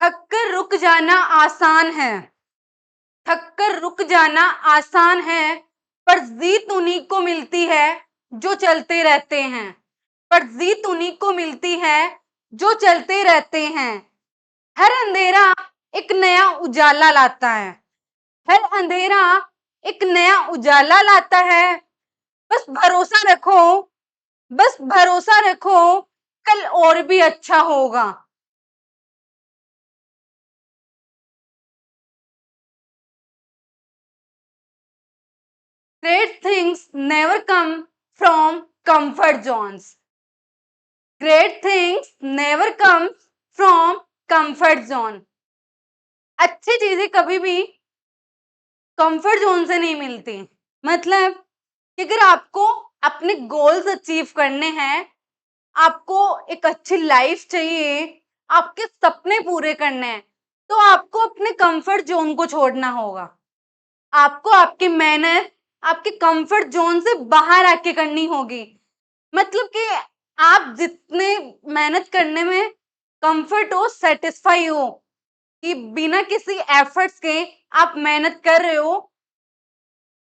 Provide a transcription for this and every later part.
थक कर रुक जाना आसान है, थक कर रुक जाना आसान है, पर जीत उन्हीं को मिलती है जो चलते रहते हैं, पर जीत उन्हीं को मिलती है जो चलते रहते हैं। हर अंधेरा एक नया उजाला लाता है, हर अंधेरा एक नया उजाला लाता है। बस भरोसा रखो, बस भरोसा रखो, कल और भी अच्छा होगा। Great things never come from comfort zones. Great things never come from comfort zone. अच्छी चीजें कभी भी कंफर्ट जोन से नहीं मिलती। मतलब कि अगर आपको अपने गोल्स अचीव करने हैं, आपको एक अच्छी लाइफ चाहिए, आपके सपने पूरे करने हैं, तो आपको अपने कंफर्ट जोन को छोड़ना होगा। आपको आपकी मेहनत आपके कंफर्ट जोन से बाहर आके करनी होगी। मतलब कि आप जितने मेहनत करने में कंफर्ट हो, सेटिस्फाई हो, कि बिना किसी एफर्ट्स के आप मेहनत कर रहे हो,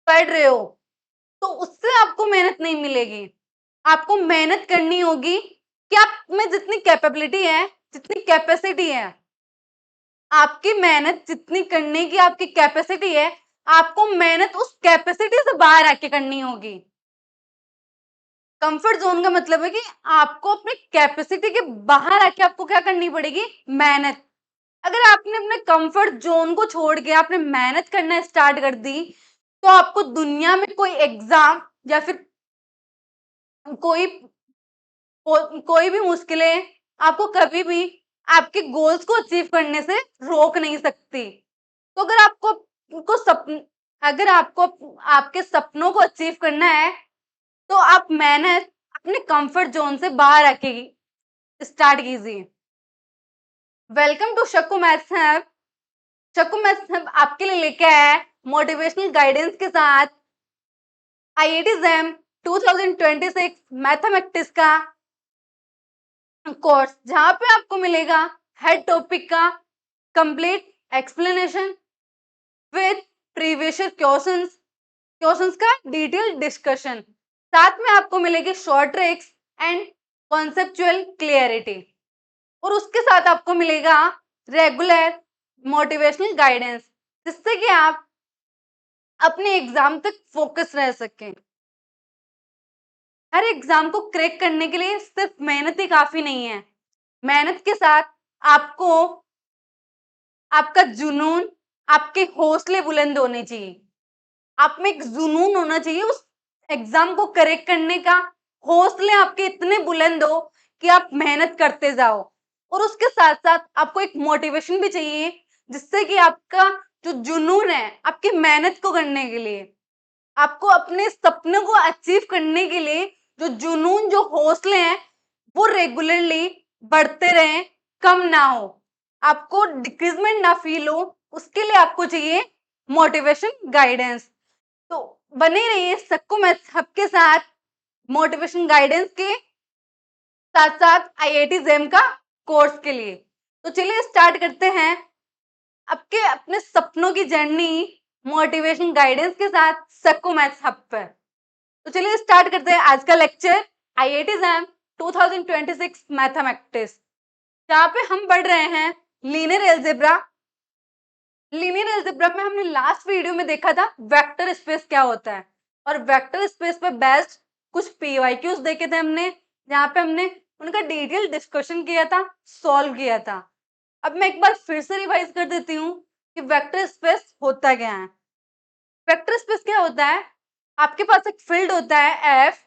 पढ़ रहे हो, तो उससे आपको मेहनत नहीं मिलेगी। आपको मेहनत करनी होगी कि आप में जितनी कैपेबिलिटी है, जितनी कैपेसिटी है, आपकी मेहनत जितनी करने की आपकी कैपेसिटी है, आपको मेहनत उस कैपेसिटी से बाहर आके करनी होगी। कंफर्ट जोन का मतलब है कि आपको अपने कैपेसिटी के बाहर आके आपको क्या करनी पड़ेगी, मेहनत। अगर आपने अपने कंफर्ट जोन को छोड़ के आपने मेहनत करना स्टार्ट कर दी, तो आपको दुनिया में कोई एग्जाम या फिर कोई कोई भी मुश्किलें आपको कभी भी आपके गोल्स को अचीव करने से रोक नहीं सकती। तो अगर आपको को सपन अगर आपको आपके सपनों को अचीव करना है, तो आप मेहनत अपने कंफर्ट जोन से बाहर आके स्टार्ट कीजिए। Welcome to Shaku maths hub. Shaku maths hub आपके लिए लेके आया है मोटिवेशनल गाइडेंस के साथ आईआईटी जैम 2026 मैथमेटिक्स का कोर्स, जहां पे आपको मिलेगा हर टॉपिक का complete explanation with previous questions, questions का डिटेल डिस्कशन। साथ में आपको मिलेगी short tricks and conceptual clarity, और उसके साथ आपको मिलेगा रेगुलर मोटिवेशनल गाइडेंस, जिससे कि आप अपने एग्जाम तक फोकस रह सकें। हर एग्जाम को क्रैक करने के लिए सिर्फ मेहनत ही काफी नहीं है, मेहनत के साथ आपको आपका जुनून, आपके हौसले बुलंद होने चाहिए। आप में एक जुनून होना चाहिए उस एग्जाम को करेक्ट करने का, हौसले आपके इतने बुलंद हो कि आप मेहनत करते जाओ। और उसके साथ साथ आपको एक मोटिवेशन भी चाहिए, जिससे कि आपका जो जुनून है आपकी मेहनत को करने के लिए, आपको अपने सपनों को अचीव करने के लिए जो जुनून, जो हौसले हैं, वो रेगुलरली बढ़ते रहें, कम ना हो, आपको डिक्रीजमेंट ना फील हो। उसके लिए आपको चाहिए मोटिवेशन गाइडेंस। तो बने रहिए सक्कू मैथ्स हब के साथ मोटिवेशन गाइडेंस के साथ साथ आईआईटी जैम का कोर्स के लिए। तो चलिए स्टार्ट करते हैं आपके अपने सपनों की जर्नी मोटिवेशन गाइडेंस के साथ सक्कू मैथ्स हब पर। तो चलिए स्टार्ट करते हैं आज का लेक्चर आईआईटी जैम 2026 मैथमेटिक्स, जहाँ पे हम पढ़ रहे हैं लीनियर अलजेब्रा। लीनियर अलजेब्रा में हमने लास्ट वीडियो में देखा था वेक्टर स्पेस क्या होता है, और वेक्टर स्पेस पे बेस्ड कुछ पीवाईक्यूज देखे थे हमने, जहाँ पे हमने उनका डिटेल डिस्कशन किया था, सॉल्व किया था। अब मैं एक बार फिर से रिवाइज कर देती हूँ कि वेक्टर स्पेस होता क्या है। वेक्टर स्पेस क्या होता है, आपके पास एक फील्ड होता है एफ,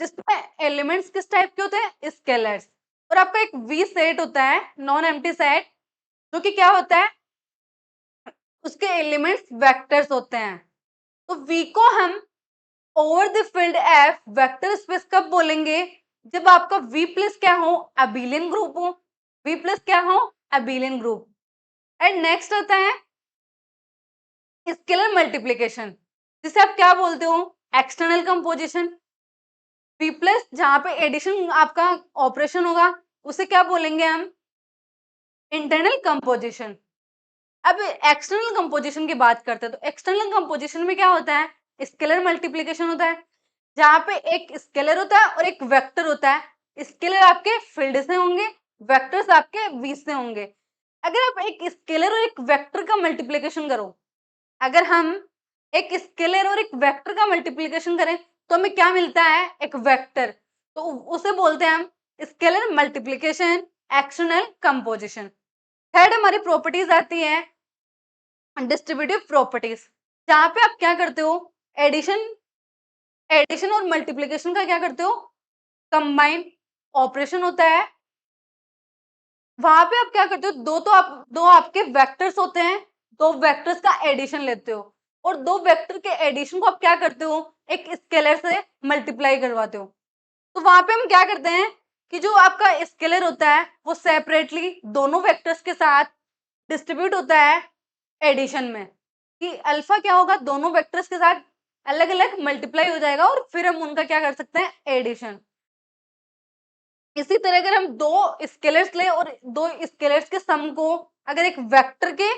जिसमें एलिमेंट्स किस टाइप के होते हैं, स्केलर्स, और आपका एक वी सेट होता है, नॉन एम्प्टी सेट, जो कि क्या होता है, उसके एलिमेंट्स वेक्टर्स होते हैं। तो वी को हम over the field F vector space कब बोलेंगे, जब आपका वी प्लस क्या हो, अबेलियन ग्रुप हो, वी प्लस क्या हो, अबेलियन ग्रुप। एंड नेक्स्ट आता है स्केलर मल्टीप्लिकेशन, जिसे आप क्या बोलते हो, एक्सटर्नल कंपोजिशन। वी प्लस जहां पे एडिशन आपका ऑपरेशन होगा, उसे क्या बोलेंगे हम, इंटरनल कंपोजिशन। अब एक्सटर्नल कंपोजिशन की बात करते हैं, तो एक्सटर्नल कंपोजिशन में क्या होता है, स्केलर मल्टीप्लिकेशन होता है, जहां पे एक स्केलर होता है और एक वेक्टर होता है। स्केलर आपके फील्ड से होंगे, वेक्टर्स आपके वी से होंगे। अगर आप एक स्केलर और एक वेक्टर का मल्टीप्लिकेशन करो, अगर हम एक स्केलर और एक वेक्टर का मल्टीप्लिकेशन करें तो हमें क्या मिलता है, एक वेक्टर। तो उसे बोलते हैं हम scalar multiplication, external composition. Third हमारी प्रॉपर्टीज आती है डिस्ट्रीब्यूटिव प्रॉपर्टीज, जहां पे आप क्या करते हो, एडिशन एडिशन और मल्टीप्लिकेशन का क्या करते हो, कंबाइन ऑपरेशन होता है। वहां पे आप क्या करते हो, दो आपके वेक्टर्स होते हैं, दो वेक्टर्स का एडिशन लेते हो और दो वेक्टर के एडिशन को आप क्या करते हो, एक स्केलर से मल्टीप्लाई करवाते हो। तो वहां पे हम क्या करते हैं कि जो आपका स्केलर होता है वो सेपरेटली दोनों वेक्टर्स के साथ डिस्ट्रीब्यूट होता है एडिशन में, कि अल्फा क्या होगा, दोनों वेक्टर्स के साथ अलग अलग मल्टीप्लाई हो जाएगा और फिर हम उनका क्या कर सकते हैं, एडिशन। इसी तरह अगर हम दो स्केलर्स ले और दो स्केलर्स के सम को अगर एक वेक्टर के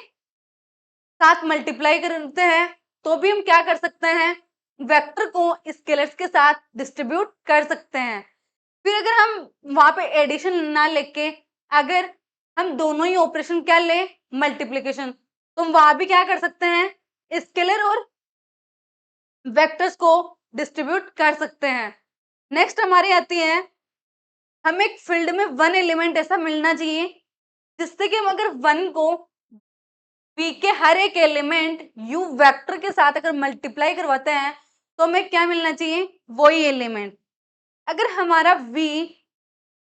साथ मल्टीप्लाई करते हैं तो भी हम क्या कर सकते हैं, वेक्टर को स्केलर्स के साथ डिस्ट्रीब्यूट कर सकते हैं। फिर अगर हम वहां पे एडिशन ना लेके अगर हम दोनों ही ऑपरेशन क्या ले, मल्टीप्लिकेशन, तो हम वहां भी क्या कर सकते हैं, स्केलर और वेक्टर्स को डिस्ट्रीब्यूट कर सकते हैं। नेक्स्ट हमारी आती है, हमें एक फील्ड में वन एलिमेंट ऐसा मिलना चाहिए जिससे कि हम अगर वन को वी के हर एक एलिमेंट यू वेक्टर के साथ अगर मल्टीप्लाई करवाते हैं तो हमें क्या मिलना चाहिए, वही एलिमेंट। अगर हमारा वी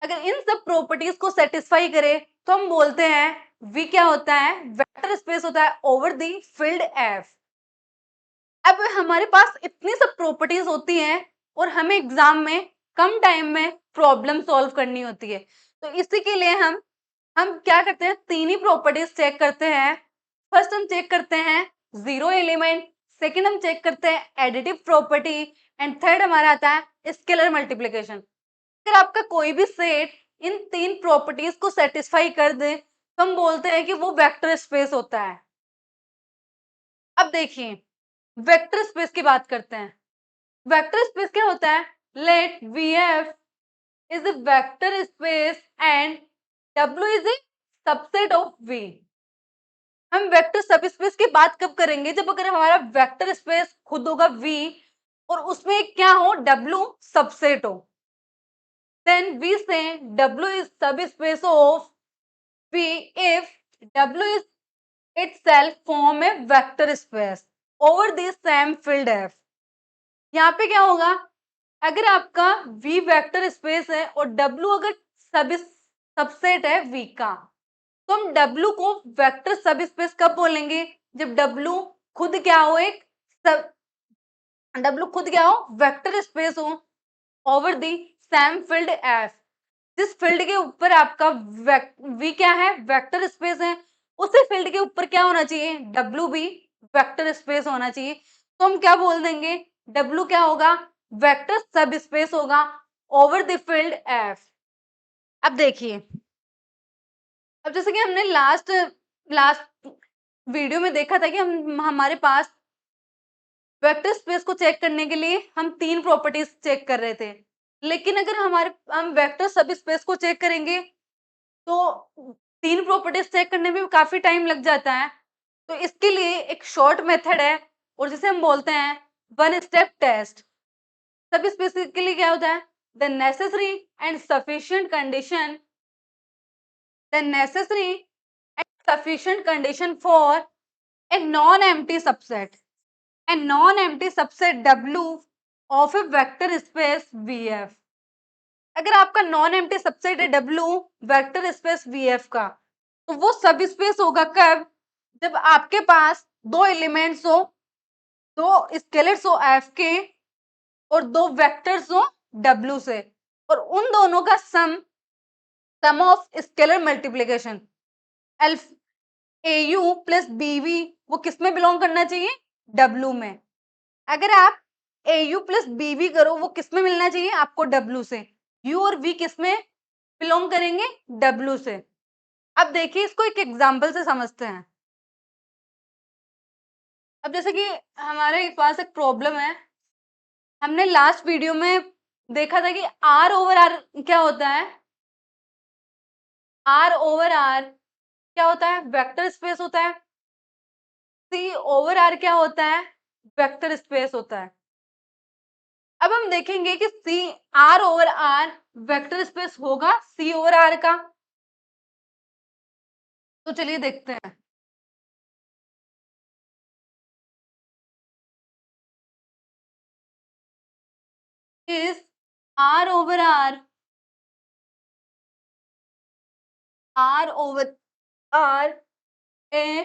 अगर इन सब प्रॉपर्टीज को सेटिस्फाई करे तो हम बोलते हैं वी क्या होता है, वेक्टर स्पेस होता है ओवर द फील्ड एफ। अब हमारे पास इतनी सब प्रॉपर्टीज होती हैं और हमें एग्जाम में कम टाइम में प्रॉब्लम सॉल्व करनी होती है, तो इसी के लिए हम क्या करते हैं, तीन ही प्रॉपर्टीज चेक करते हैं। फर्स्ट हम चेक करते हैं जीरो एलिमेंट, सेकंड हम चेक करते हैं एडिटिव प्रॉपर्टी एंड थर्ड हमारा आता है स्केलर मल्टीप्लिकेशन। अगर आपका कोई भी सेट इन तीन प्रॉपर्टीज को सेटिस्फाई कर दे तो हम बोलते हैं कि वो वेक्टर स्पेस होता है। अब देखिए वेक्टर स्पेस की बात करते हैं। वेक्टर स्पेस क्या होता है, late VF is a vector space and W is a subset of V। हम वेक्टर सब स्पेस की बात कब करेंगे, जब अगर हमारा वेक्टर स्पेस खुद होगा V और उसमें क्या हो, W सबसेट हो। then we say W is subspace of V if W is itself form a vector space over the same field F। यहाँ पे क्या होगा, अगर आपका V वेक्टर स्पेस है और W अगर सबसेट है V का, तो हम W को वेक्टर सब स्पेस कब बोलेंगे, जब W खुद क्या हो, एक सब W खुद क्या हो, वेक्टर स्पेस हो over the same field F। जिस फील्ड के ऊपर आपका V क्या है, वेक्टर स्पेस है, उसी फील्ड के ऊपर क्या होना चाहिए, W भी वेक्टर स्पेस होना चाहिए। तो हम क्या बोल देंगे, W क्या होगा, वेक्टर सब स्पेस होगा ओवर द फील्ड F। अब देखिए, अब जैसे कि हमने लास्ट लास्ट वीडियो में देखा था कि हम हमारे पास वेक्टर स्पेस को चेक करने के लिए हम तीन प्रॉपर्टीज चेक कर रहे थे, लेकिन अगर हम वेक्टर सब स्पेस को चेक करेंगे तो तीन प्रॉपर्टीज चेक करने में भी काफी टाइम लग जाता है। तो इसके लिए एक शॉर्ट मेथड है और जिसे हम बोलते हैं वन स्टेप टेस्ट। सब स्पेस के लिए क्या होता है, the necessary and sufficient condition, the necessary and sufficient condition for a non-empty subset, a non-empty subset W of a vector space VF। अगर आपका नॉन एम्प्टी सबसेट है W वेक्टर स्पेस VF का, तो वो सब स्पेस होगा कब, जब आपके पास दो एलिमेंट्स हो, दो स्केलर्स हो F के और दो वेक्टर्स हो W से, और उन दोनों का sum of scalar multiplication AU plus BV वो किस में बिलोंग करना चाहिए, W में। अगर आप AU प्लस BV करो वो किस में मिलना चाहिए आपको, W से। U और V किस में बिलोंग करेंगे, W से। अब देखिए इसको एक एग्जाम्पल से समझते हैं। अब जैसे कि हमारे पास एक प्रॉब्लम है, हमने लास्ट वीडियो में देखा था कि आर ओवर आर क्या होता है। आर ओवर आर क्या होता है? वेक्टर स्पेस होता है। सी ओवर आर क्या होता है? वेक्टर स्पेस होता है। अब हम देखेंगे कि C R over R vector space होगा सी ओवर आर का। तो चलिए देखते हैं। इस R over R are a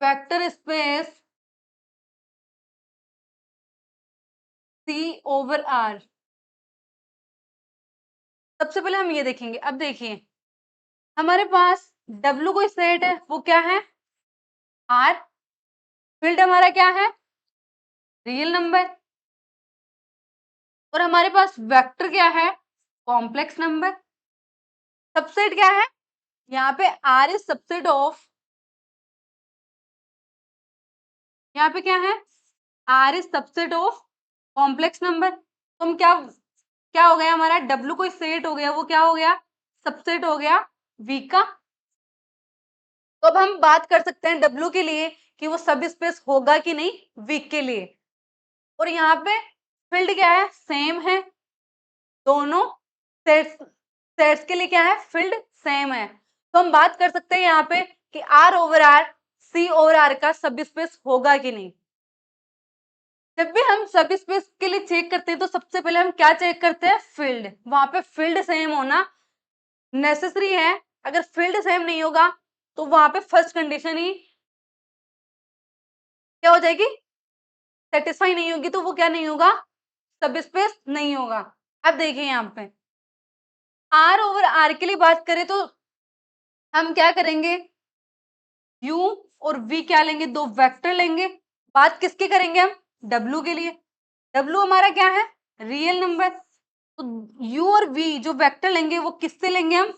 vector space C over R. सबसे पहले हम ये देखेंगे। अब देखिए हमारे पास W कोई सेट है, वो क्या है? आर। फील्ड हमारा क्या है? Real number. और हमारे पास वेक्टर क्या है? Complex number. सबसेट क्या है? यहाँ पे आर इज सबसेट ऑफ, यहाँ पे क्या है? R is subset of complex number. तो हम क्या क्या हो गया हमारा? W कोई सेट हो गया, वो क्या हो गया? सबसेट हो गया V का। तो अब हम बात कर सकते हैं W के लिए कि वो सब स्पेस होगा कि नहीं V के लिए। और यहाँ पे फील्ड क्या है? सेम है। दोनों सेट्स सेट्स के लिए क्या है? फील्ड सेम है। तो हम बात कर सकते हैं यहाँ पे कि R over R C over R का सब स्पेस होगा कि नहीं। जब भी हम सब स्पेस के लिए चेक करते हैं तो सबसे पहले हम क्या चेक करते हैं? फील्ड। वहां पे फील्ड सेम होना नेसेसरी है। अगर फील्ड सेम नहीं होगा तो वहां पे फर्स्ट कंडीशन ही क्या हो जाएगी? सेटिस्फाई नहीं होगी, तो वो क्या नहीं होगा? सब स्पेस नहीं होगा। अब देखिए यहाँ पे आर ओवर आर के लिए बात करें तो हम क्या करेंगे? U और V क्या लेंगे? दो वेक्टर लेंगे। बात किसकी करेंगे हम? W के लिए। W हमारा क्या है? Real number. तो U और V जो वेक्टर लेंगे वो किससे लेंगे हम?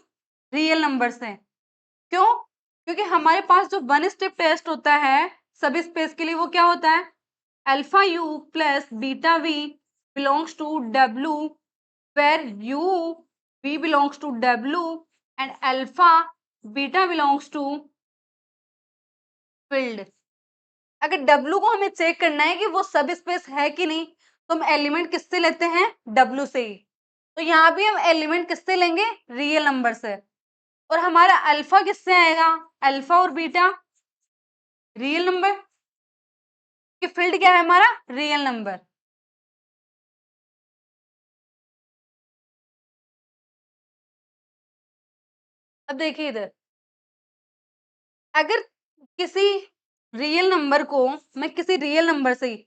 रियल नंबर से। क्यों? क्योंकि हमारे पास जो वन स्टेप टेस्ट होता है सभी स्पेस के लिए, वो क्या होता है? Alpha U plus beta V belongs to W, where U V belongs to W and alpha beta belongs to field. अगर W को हमें चेक करना है कि वो सब स्पेस है कि नहीं, तो हम एलिमेंट किससे लेते हैं? W से ही। तो यहाँ भी हम एलिमेंट किससे लेंगे? रियल नंबर से। और हमारा अल्फा किससे आएगा? अल्फा और बीटा रियल नंबर, कि फील्ड क्या है हमारा? Real number. अब देखिए इधर, अगर किसी रियल नंबर को मैं किसी रियल नंबर से ही,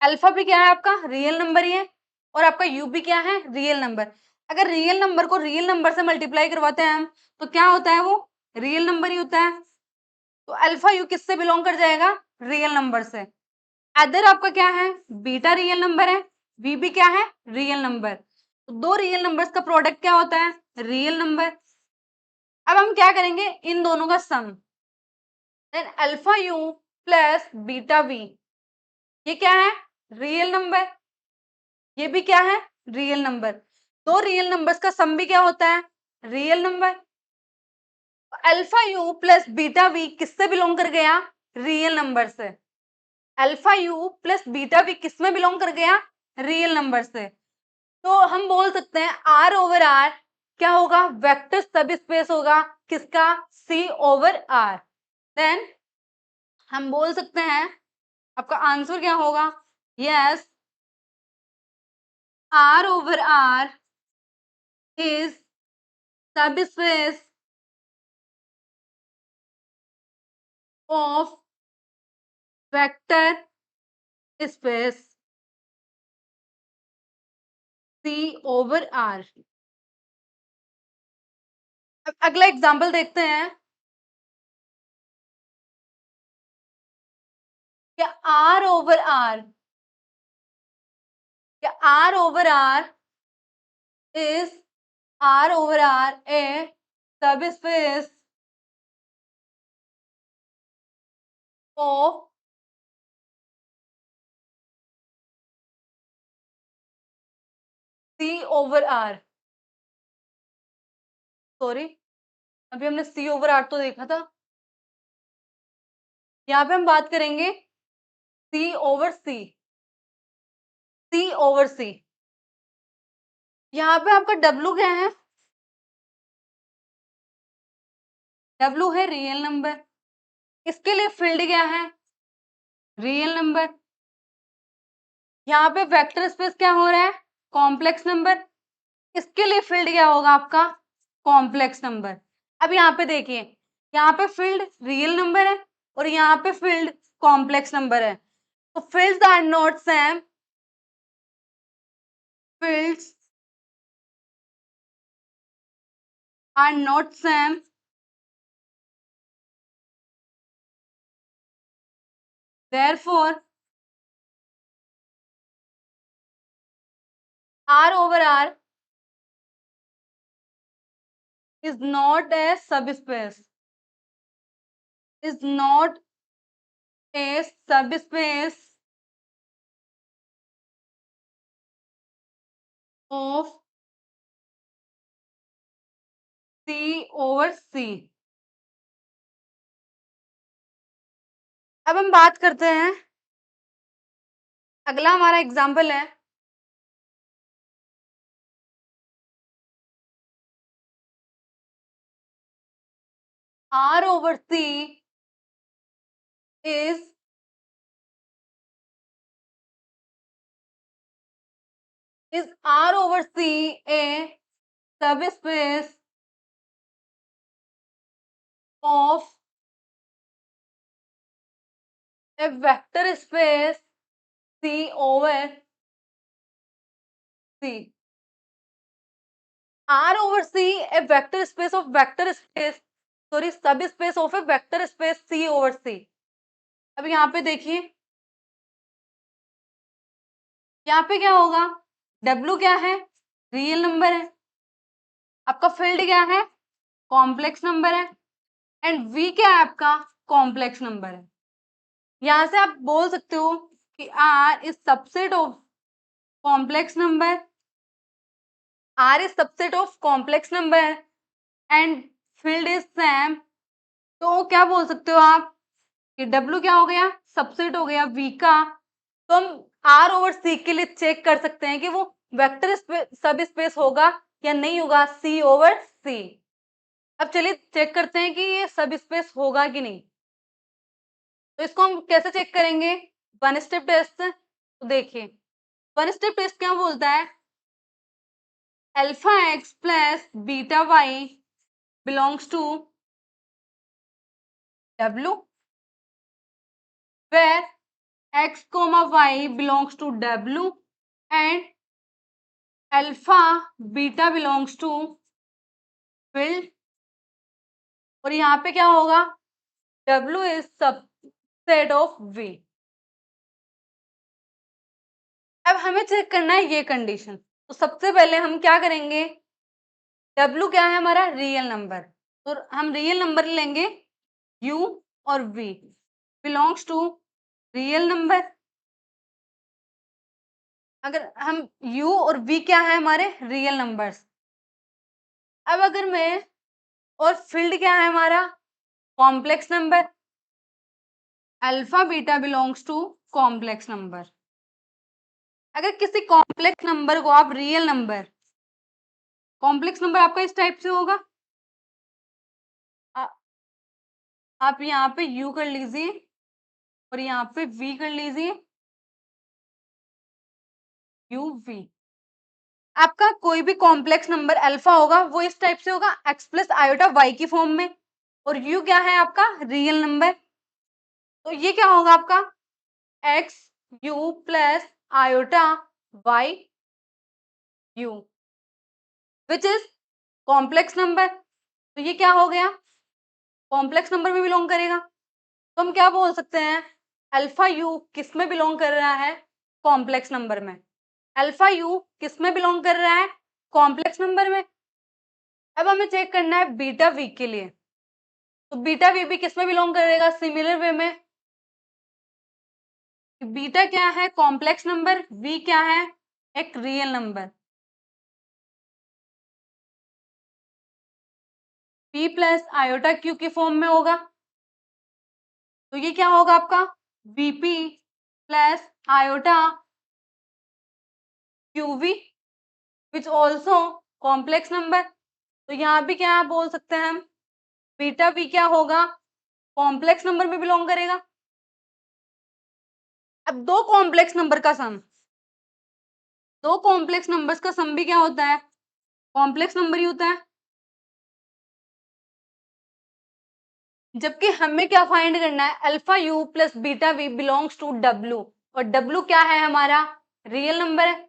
अल्फा भी क्या है आपका? रियल नंबर ही है। और आपका यू भी क्या है? Real number. अगर रियल नंबर को रियल नंबर से मल्टीप्लाई करवाते हैं हम तो क्या होता है? वो रियल नंबर ही होता है। तो अल्फा यू किससे बिलोंग कर जाएगा? रियल नंबर से। अदर आपका क्या है? बीटा रियल नंबर है। वी भी क्या है? Real number. तो दो रियल नंबर्स का प्रोडक्ट क्या होता है? Real number. अब हम क्या करेंगे? इन दोनों का sum. Then alpha you plus beta V, ये क्या है? Real number. ये भी क्या है? Real number. दो रियल नंबर्स का सम भी क्या होता है? Real number. Alpha you plus beta V किससे बिलोंग कर गया? रियल नंबर से। Alpha u plus beta we किस में बिलोंग कर गया? रियल नंबर से। तो हम बोल सकते हैं आर ओवर आर क्या होगा? वेक्टर सब स्पेस होगा किसका? सी ओवर आर। देन हम बोल सकते हैं आपका आंसर क्या होगा? Yes, R over R is subspace of vector space C over R. अब अगला एग्जांपल देखते हैं। क्या आर ओवर आर, क्या R over R is, R over R a subspace of C over R. Sorry, अभी हमने सी over are तो देखा था। यहाँ पे हम बात करेंगे सी ओवर सी, सी ओवर सी। यहाँ पे आपका डब्लू क्या है? डब्लू है रियल नंबर। इसके लिए फील्ड क्या है? Real number. यहाँ पे वेक्टर स्पेस क्या हो रहा है? Complex number. इसके लिए फील्ड क्या होगा आपका? Complex number. अब यहाँ पे देखिए, यहाँ पे फील्ड रियल नंबर है और यहाँ पे फील्ड कॉम्प्लेक्स नंबर है, तो fields are not same. Fields are not same. Therefore, R over R is not a subspace. Is not a subspace of C over C. अब हम बात करते हैं, अगला हमारा एग्जाम्पल है R over C is R over C a subspace of a vector space C over C. R over C a vector space of vector space, sorry, subspace of a vector space C over C. अब यहाँ पे देखिए, यहाँ पे क्या होगा? W क्या है? रियल नंबर है। आपका फील्ड क्या है? कॉम्प्लेक्स नंबर है। एंड V क्या है आपका? कॉम्प्लेक्स नंबर है। यहां से आप बोल सकते हो कि R is subset of complex number, R is subset of complex number and field is same. तो क्या बोल सकते हो आप कि W क्या हो गया? सबसेट हो गया V का। तो हम R ओवर C के लिए चेक कर सकते हैं कि वो वेक्टर सब स्पेस होगा या नहीं होगा, C ओवर C। अब चलिए चेक करते हैं कि ये सब स्पेस होगा कि नहीं। तो इसको हम कैसे चेक करेंगे? One step test. तो देखिए, वन स्टेप टेस्ट क्या बोलता है? Alpha x plus beta y belongs to W, where x comma y belongs to W and alpha beta belongs to field। और यहाँ पे क्या होगा? W is subset of V। अब हमें चेक करना है ये कंडीशन। तो सबसे पहले हम क्या करेंगे? W क्या है हमारा? Real number. तो हम रियल नंबर लेंगे U और V belongs to real number. अगर हम U और V क्या है हमारे? Real numbers. अब अगर मैं, और फील्ड क्या है हमारा? Complex number. Alpha beta belongs to complex number. अगर किसी कॉम्प्लेक्स नंबर को आप रियल नंबर, कॉम्प्लेक्स नंबर आपका इस टाइप से होगा, आप यहाँ पे U कर लीजिए और यहाँ पे V कर लीजिए, U V। आपका कोई भी कॉम्प्लेक्स नंबर अल्फा होगा वो इस टाइप से होगा, x प्लस आयोटा y की फॉर्म में, और U क्या है आपका? Real number. तो ये क्या होगा आपका? x U plus iota y U which is complex number. तो ये क्या हो गया? कॉम्प्लेक्स नंबर में बिलोंग करेगा। तो हम क्या बोल सकते हैं? अल्फा यू किस में बिलोंग कर रहा है? कॉम्प्लेक्स नंबर में। अल्फा यू किस में बिलोंग कर रहा है? कॉम्प्लेक्स नंबर में। अब हमें चेक करना है बीटा वी के लिए, तो बीटा वी भी किस में बिलोंग करेगा, सिमिलर वे में। बीटा क्या है, कॉम्प्लेक्स नंबर, वी क्या है, एक real number. P plus iota Q की फॉर्म में होगा, तो ये क्या होगा आपका, VP plus iota qv which also complex number. तो यहाँ भी क्या बोल सकते हैं हम, बीटा वी क्या होगा, कॉम्प्लेक्स नंबर में बिलोंग करेगा। अब दो कॉम्प्लेक्स नंबर का सम, दो कॉम्प्लेक्स नंबर्स का सम भी क्या होता है, कॉम्प्लेक्स नंबर ही होता है। जबकि हमें क्या फाइंड करना है, alpha you plus beta we belongs to W, और डब्ल्यू क्या है हमारा, रियल नंबर है।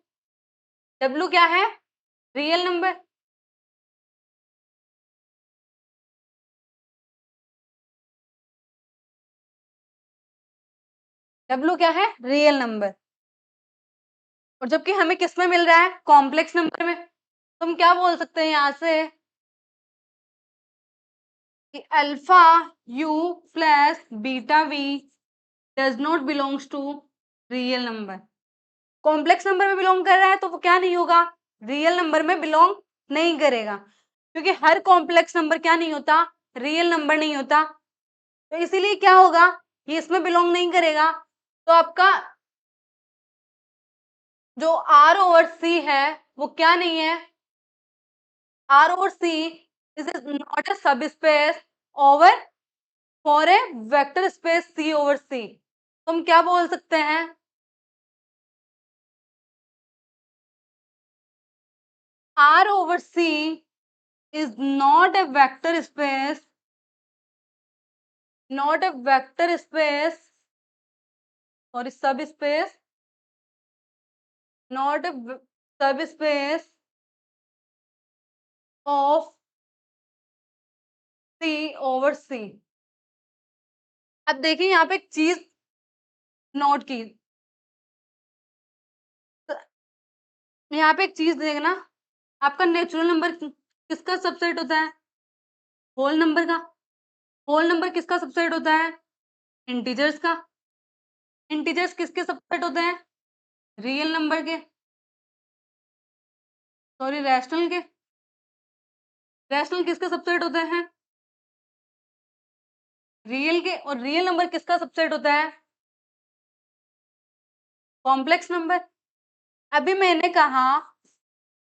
डब्ल्यू क्या है, रियल नंबर। डब्ल्यू क्या है, रियल नंबर। और जबकि हमें किस में मिल रहा है, कॉम्प्लेक्स नंबर में, तो हम क्या बोल सकते हैं यहां से कि alpha you plus beta V does not belongs to real number. Complex number में बिलोंग कर रहा है तो वो क्या नहीं होगा, रियल नंबर में बिलोंग नहीं करेगा, क्योंकि हर कॉम्प्लेक्स नंबर क्या नहीं होता, रियल नंबर नहीं होता। तो इसीलिए क्या होगा, ये इसमें बिलोंग नहीं करेगा। तो आपका जो आर ओवर सी है वो क्या नहीं है, R over C is not a subspace over for a vector space C over C. तो हम क्या बोल सकते हैं, R over C is not a vector space, not a vector space or subspace, not a subspace of C over C। अब देखिए यहाँ पे एक चीज नोट की, तो यहाँ पे एक चीज देखना, आपका नेचुरल नंबर किसका सबसेट होता है, होल नंबर का। होल नंबर किसका सबसेट होता है, इंटीजर्स का। इंटीजर्स किसके सबसेट होते हैं, रियल नंबर के, सॉरी रैशनल के। रैशनल किसके सबसेट होते हैं, रियल के। और रियल नंबर किसका सबसेट होता है, कॉम्प्लेक्स नंबर। अभी मैंने कहा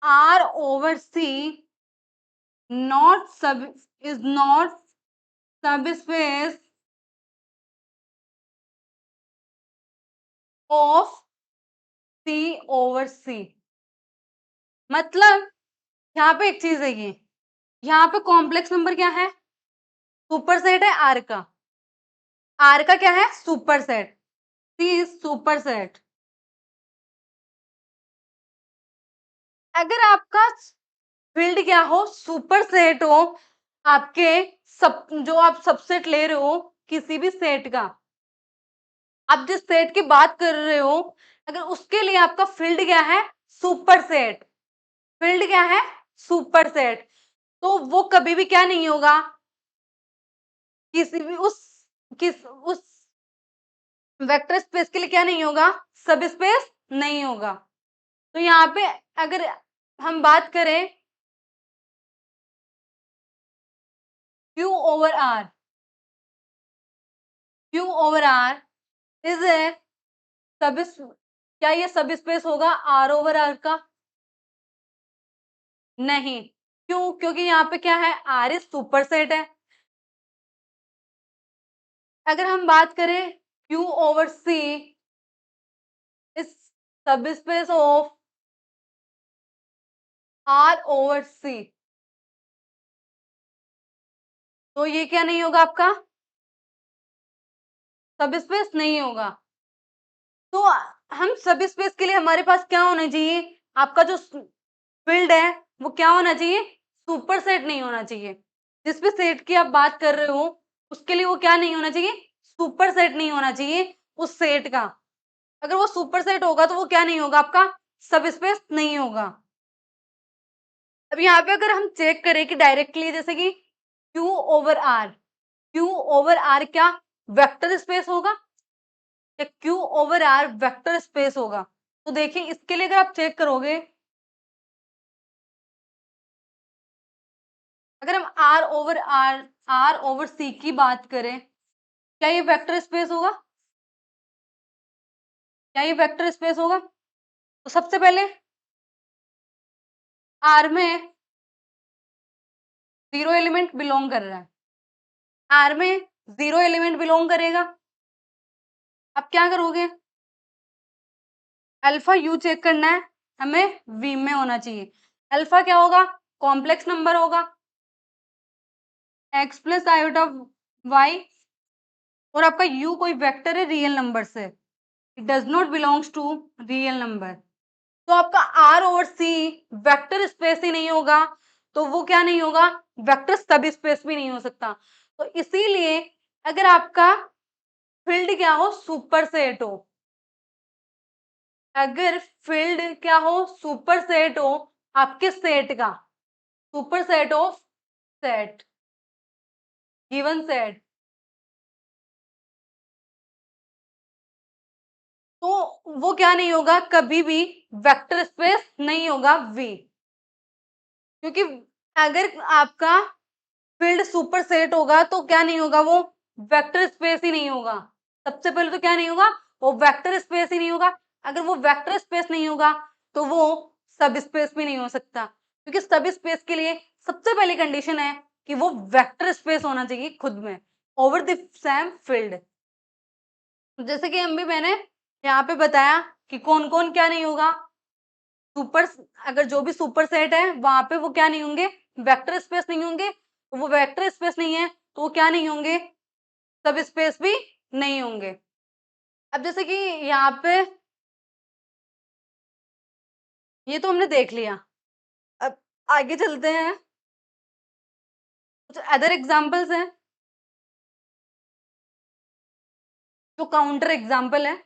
आर ओवर सी नॉट सब इज नॉट सब स्पेस ऑफ सी ओवर सी। मतलब यहाँ पे एक चीज है, ये यहाँ पे कॉम्प्लेक्स नंबर क्या है, सुपरसेट है आर का। आर का क्या है, सुपरसेट, सी सुपर सेट। अगर आपका फील्ड क्या हो, सुपर सेट हो, आपके सब जो आप सबसेट ले रहे हो किसी भी सेट का, आप जिस सेट की बात कर रहे हो, अगर उसके लिए आपका फील्ड क्या है, सुपर सेट, फील्ड क्या है, सुपर सेट, तो वो कभी भी क्या नहीं होगा, किसी भी उस वेक्टर स्पेस के लिए क्या नहीं होगा, सब स्पेस नहीं होगा। तो यहाँ पे अगर हम बात करें Q over R, Q over R is a सब, क्या ये सब स्पेस होगा R ओवर R का, नहीं। क्यों, क्योंकि यहाँ पे क्या है, R इज सुपर सेट है। अगर हम बात करें Q over C is subspace of R over C, तो ये क्या नहीं होगा, आपका सब स्पेस नहीं होगा। तो हम सब स्पेस के लिए हमारे पास क्या होना चाहिए, आपका जो फील्ड है वो क्या होना चाहिए, सुपर सेट नहीं होना चाहिए। जिस भी सेट की आप बात कर रहे हो उसके लिए वो क्या नहीं होना चाहिए, सुपर सेट नहीं होना चाहिए उस सेट का। अगर वो सुपर सेट होगा तो वो क्या नहीं होगा, आपका सब स्पेस नहीं होगा। अब यहाँ पे अगर हम चेक करें कि डायरेक्टली जैसे कि Q over R, Q over R क्या वेक्टर स्पेस होगा या Q over R vector space होगा? तो देखिए इसके लिए अगर आप चेक करोगे, अगर हम R ओवर C की बात करें, क्या ये वेक्टर स्पेस होगा? क्या ये वेक्टर स्पेस होगा? तो सबसे पहले R में 0 एलिमेंट बिलोंग कर रहा है। R में 0 एलिमेंट बिलोंग करेगा। अब क्या करोगे? अल्फा यू चेक करना है, हमें V में होना चाहिए। अल्फा क्या होगा? कॉम्प्लेक्स नंबर होगा, x प्लस आयोटा y, और आपका u कोई वेक्टर है रियल नंबर से, it does not belongs to real number. तो आपका R over C vector space ही नहीं होगा, तो वो क्या नहीं होगा? वेक्टर सब स्पेस भी नहीं हो सकता। तो इसीलिए अगर आपका फील्ड क्या हो? सुपर सेट हो, अगर फील्ड क्या हो? सुपर सेट हो आपके सेट का, super set of set, given set, तो वो क्या नहीं होगा? कभी भी वेक्टर स्पेस नहीं होगा V, क्योंकि अगर आपका फील्ड सुपर सेट होगा तो क्या नहीं होगा? वो वेक्टर स्पेस ही नहीं होगा। सबसे पहले तो क्या नहीं होगा? वो वेक्टर स्पेस ही नहीं होगा। अगर वो वेक्टर स्पेस नहीं होगा तो वो सब स्पेस भी नहीं हो सकता, क्योंकि सब स्पेस के लिए सबसे पहली कंडीशन है कि वो वेक्टर स्पेस होना चाहिए खुद में ओवर द सेम फील्ड। जैसे कि हम भी मैंने यहाँ पे बताया कि कौन कौन क्या नहीं होगा, सुपर, अगर जो भी सुपर सेट है वहां पे वो क्या नहीं होंगे? वेक्टर स्पेस नहीं होंगे, तो वो वेक्टर स्पेस नहीं है तो वो क्या नहीं होंगे? सब स्पेस भी नहीं होंगे। अब जैसे कि यहाँ पे ये तो हमने देख लिया, अब आगे चलते हैं, कुछ अदर एग्जांपल्स हैं जो काउंटर एग्जांपल है।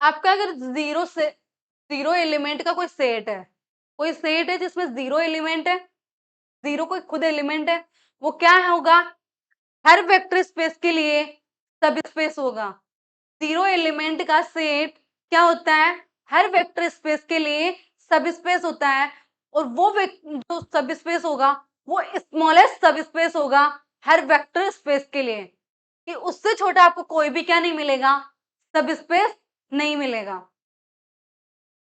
आपका अगर जीरो एलिमेंट का कोई सेट है, कोई सेट है जिसमें जीरो एलिमेंट है, जीरो कोई खुद एलिमेंट है, वो क्या होगा? हर वेक्टर स्पेस के लिए सब स्पेस होगा। जीरो एलिमेंट का सेट क्या होता है? हर वेक्टर स्पेस के लिए सब स्पेस होता है, और वो जो सब स्पेस होगा वो स्मॉलेस्ट सब स्पेस होगा हर वेक्टर स्पेस के लिए, कि उससे छोटा आपको कोई भी क्या नहीं मिलेगा? सब स्पेस नहीं मिलेगा।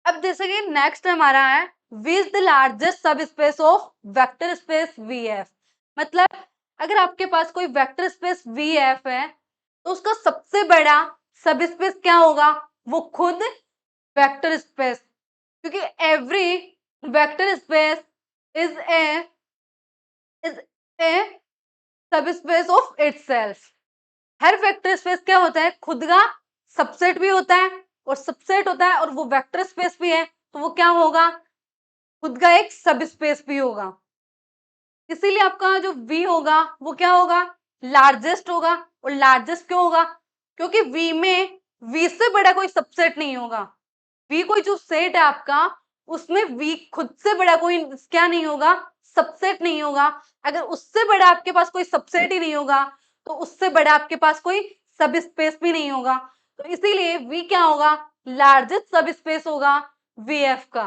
अब जैसे कि नेक्स्ट हमारा है V इज द लार्जेस्ट सब space of vector space VF। मतलब अगर आपके पास कोई वेक्टर स्पेस VF है तो उसका सबसे बड़ा सब स्पेस क्या होगा? वो खुद वेक्टर स्पेस, क्योंकि every vector space is is a subspace of itself. हर वेक्टर स्पेस क्या होता है? खुद का सबसेट भी होता है, और सबसेट होता है और वो वेक्टर स्पेस भी है, तो वो क्या होगा? खुद का एक सब स्पेस भी होगा। इसीलिए आपका जो V होगा वो क्या होगा? लार्जेस्ट होगा। और लार्जेस्ट क्यों होगा? क्योंकि V में V से बड़ा कोई सबसेट नहीं होगा। V कोई जो सेट है आपका, उसमें V खुद से बड़ा कोई क्या नहीं होगा? सबसेट नहीं होगा। अगर उससे बड़ा आपके पास कोई सबसेट ही नहीं होगा तो उससे बड़ा आपके पास कोई सब स्पेस भी नहीं होगा। तो इसीलिए V क्या होगा? लार्जेस्ट सब स्पेस होगा VF का।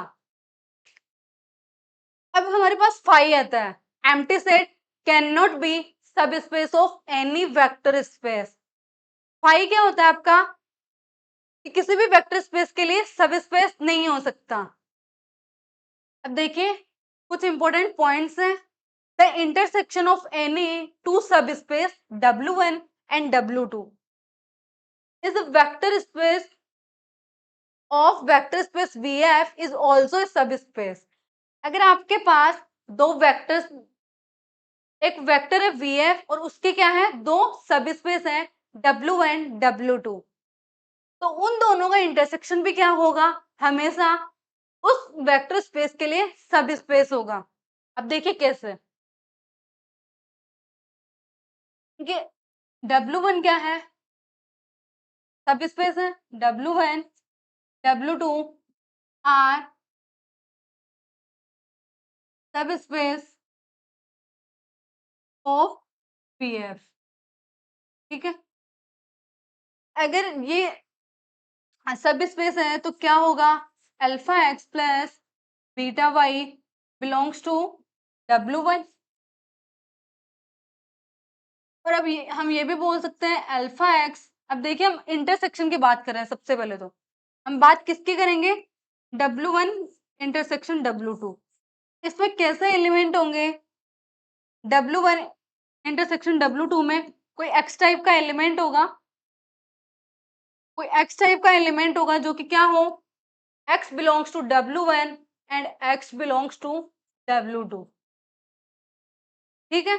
अब हमारे पास फाई आता है, empty set can not be subspace of any vector space. Phi क्या होता है आपका? कि किसी भी वेक्टर स्पेस के लिए सब स्पेस नहीं हो सकता। अब देखिए कुछ इंपॉर्टेंट पॉइंट्स हैं। The intersection of any two subspace W1 and W2 is a vector space of vector space VF is also subspace. अगर आपके पास दो वेक्टर्स, एक वेक्टर है VF और उसके क्या है? दो सब स्पेस है W1 W2, तो उन दोनों का इंटरसेक्शन भी क्या होगा? हमेशा उस वेक्टर स्पेस के लिए सब स्पेस होगा। अब देखिए कैसे, क्योंकि W1 क्या है? सब स्पेस है, W1 W2 R सब स्पेस ऑफ VF। ठीक है, अगर ये सब स्पेस है तो क्या होगा, alpha x plus beta y belongs to W1। और अब ये हम ये भी बोल सकते हैं अल्फा एक्स, अब देखिए हम इंटरसेक्शन की बात कर रहे हैं, सबसे पहले तो हम बात किसकी करेंगे, W1 इंटरसेक्शन W2। इसमें कैसे एलिमेंट होंगे, W1 इंटरसेक्शन W2 में कोई एक्स टाइप का एलिमेंट होगा, कोई एक्स टाइप का एलिमेंट होगा जो कि क्या हो, x belongs to W1 and x belongs to W2। ठीक है,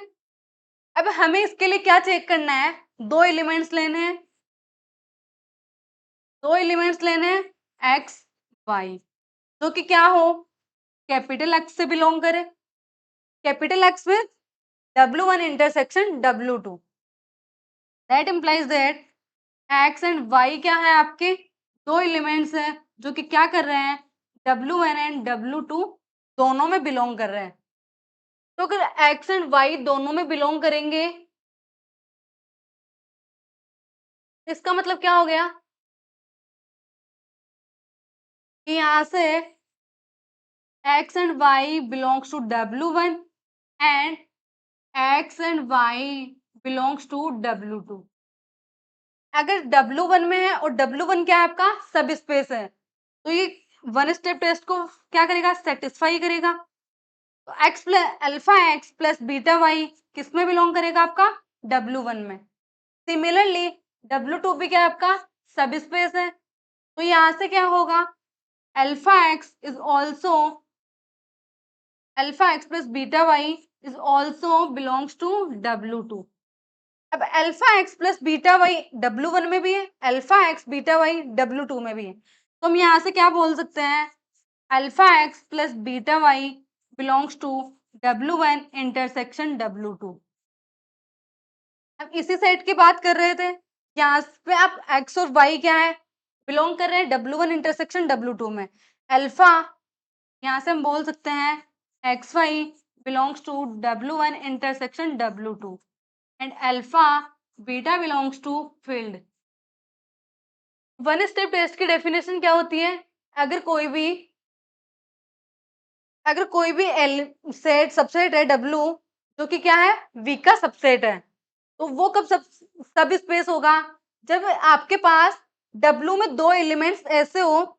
अब हमें इसके लिए क्या चेक करना है, दो एलिमेंट्स लेने हैं, दो एलिमेंट्स लेने हैं x y, जो कि क्या हो, कैपिटल X से बिलोंग करे, कैपिटल X में W1 intersection W2। That implies that x and y क्या है, आपके दो एलिमेंट्स हैं जो कि क्या कर रहे हैं, W1 एंड W2 दोनों में बिलोंग कर रहे हैं। तो अगर x एंड y दोनों में बिलोंग करेंगे, इसका मतलब क्या हो गया कि यहाँ से x and y belongs to W1 and x and y belongs to W2। अगर W1 में है और W1 क्या है, आपका सब स्पेस है, तो ये वन स्टेप टेस्ट को क्या करेगा, सेटिस्फाई करेगा। तो x plus alpha x plus beta y किस में बिलोंग करेगा, आपका W1 में। सिमिलरली W2 भी क्या है, आपका सब स्पेस है, तो यहाँ से क्या होगा, alpha x is also alpha x plus beta y is also belongs to W2। अब alpha x plus beta y W1 में भी है, alpha x beta Y W2 में भी है, तो हम यहाँ से क्या बोल सकते हैं, alpha x plus beta y belongs to W1 intersection W2। अब इसी सेट की बात कर रहे थे, यहाँ पे आप एक्स और वाई क्या है, बिलोंग कर रहे हैं W1 इंटरसेक्शन W2 में। अल्फा यहाँ से हम बोल सकते हैं x y belongs to W1 intersection W2 and alpha beta belongs to field. One step test की डेफिनेशन क्या होती है, अगर कोई भी एल सेट सबसेट है W, जो कि क्या है, V का सबसेट है, तो वो कब सब स्पेस होगा, जब आपके पास W में दो एलिमेंट्स ऐसे हो,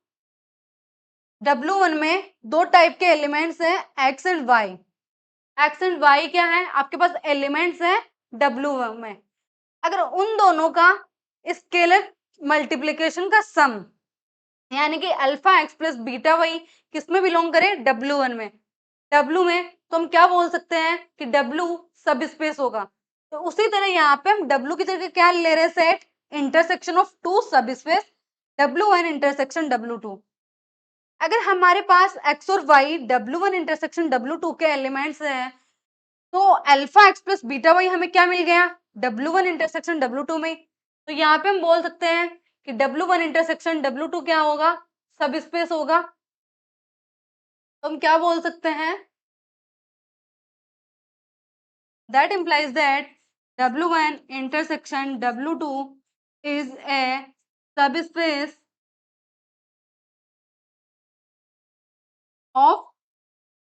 W1 में दो टाइप के एलिमेंट्स हैं x and y। x and y क्या है, आपके पास एलिमेंट्स हैं W1 में, अगर उन दोनों का स्केलर मल्टीप्लिकेशन का सम, यानी कि alpha x plus beta y किस में बिलोंग करे, W1 में, W में, तो हम क्या बोल सकते हैं कि W सब स्पेस होगा। तो उसी तरह यहाँ पे हम W की जगह क्या ले रहे हैं, set intersection of two subspace W1 intersection W2। अगर हमारे पास x और y W1 इंटरसेक्शन W2 के एलिमेंट्स हैं, तो alpha x plus beta y हमें क्या मिल गया, W1 इंटरसेक्शन W2 में। तो यहाँ पे हम बोल सकते हैं कि W1 इंटरसेक्शन W2 क्या होगा, सब स्पेस होगा। तो हम क्या बोल सकते हैं, that implies that W1 intersection W2 is a subspace of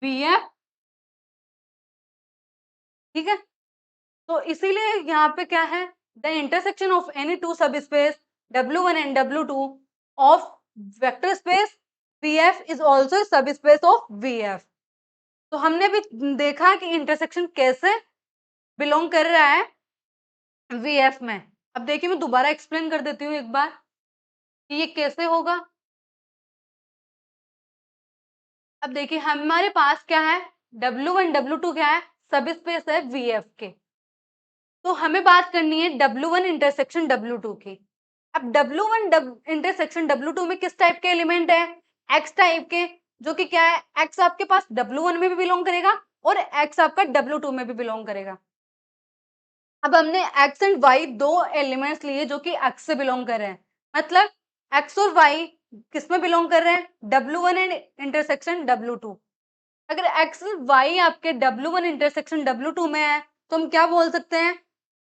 VF। ठीक है, तो इसीलिए यहाँ पे क्या है, the intersection of any two subspace W1 and W2 of vector space VF is also subspace of VF। तो हमने भी देखा कि इंटरसेक्शन कैसे बिलोंग कर रहा है VF में। अब देखिए मैं दोबारा एक्सप्लेन कर देती हूँ एक बार कि ये कैसे होगा। अब देखिए हमारे पास क्या है, W1 W2 क्या है, सब स्पेस है VF के, तो हमें बात करनी है W1 इंटरसेक्शन W2 की। अब W1 इंटरसेक्शन W2 में किस टाइप के एलिमेंट है, X टाइप के, जो कि क्या है, X आपके पास W1 में भी बिलोंग करेगा और X आपका W2 में भी बिलोंग करेगा। अब हमने X एंड Y दो एलिमेंट्स लिए जो कि X से बिलोंग कर रहे हैं, मतलब X और Y किस में बिलोंग कर रहे हैं, W1 एंड इंटरसेक्शन W2। अगर एक्स वाई आपके W1 इंटरसेक्शन W2 में है तो हम क्या बोल सकते हैं,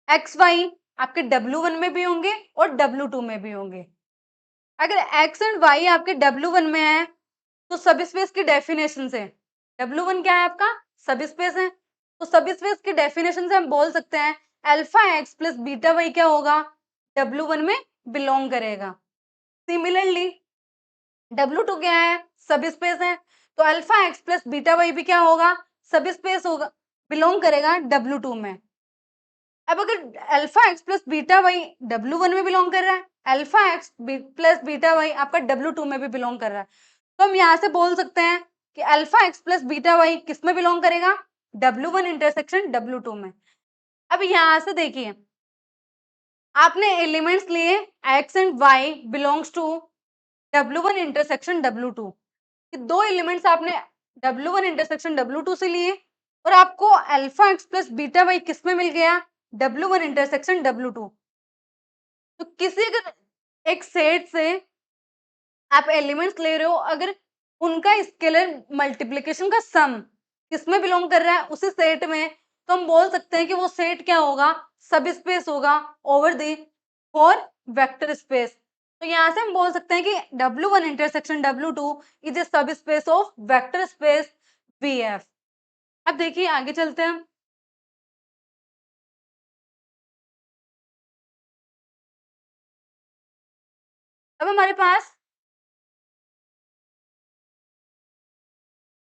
एक्स वाई आपके W1 में भी होंगे और W2 में भी होंगे। अगर एक्स एंड वाई आपके W1 में है तो सब स्पेस की डेफिनेशन से, W1 क्या है आपका, सब स्पेस है, तो सब स्पेस की डेफिनेशन से हम बोल सकते हैं alpha x plus beta y क्या होगा, W1 में बिलोंग करेगा। सिमिलरली W2 क्या है, सब स्पेस है, तो alpha x plus beta y भी क्या होगा, सब स्पेस होगा, बिलोंग करेगा W2 में। अब अगर alpha x plus beta y W1 में बिलोंग कर रहा है, alpha x plus beta y आपका W2 में भी बिलोंग कर रहा है, तो हम यहाँ से बोल सकते हैं कि alpha x plus beta y किस में बिलोंग करेगा, W1 इंटरसेक्शन W2 में। अब यहाँ से देखिए, आपने एलिमेंट्स लिए x and y belongs to W1 intersection W2, ये दो एलिमेंट्स आपने W1 इंटरसेक्शन W2 से लिए और आपको alpha x plus beta y किस में मिल गया, W1 इंटरसेक्शन W2। तो किसी अगर एक सेट से आप एलिमेंट्स ले रहे हो, अगर उनका स्केलर मल्टीप्लिकेशन का सम किसमें बिलोंग कर रहा है, उसी सेट में, तो हम बोल सकते हैं कि वो सेट क्या होगा, सब स्पेस होगा over the for vector space. तो यहाँ से हम बोल सकते हैं कि W1 intersection W2 is a subspace of vector space VF। अब देखिए आगे चलते हैं। अब हमारे पास,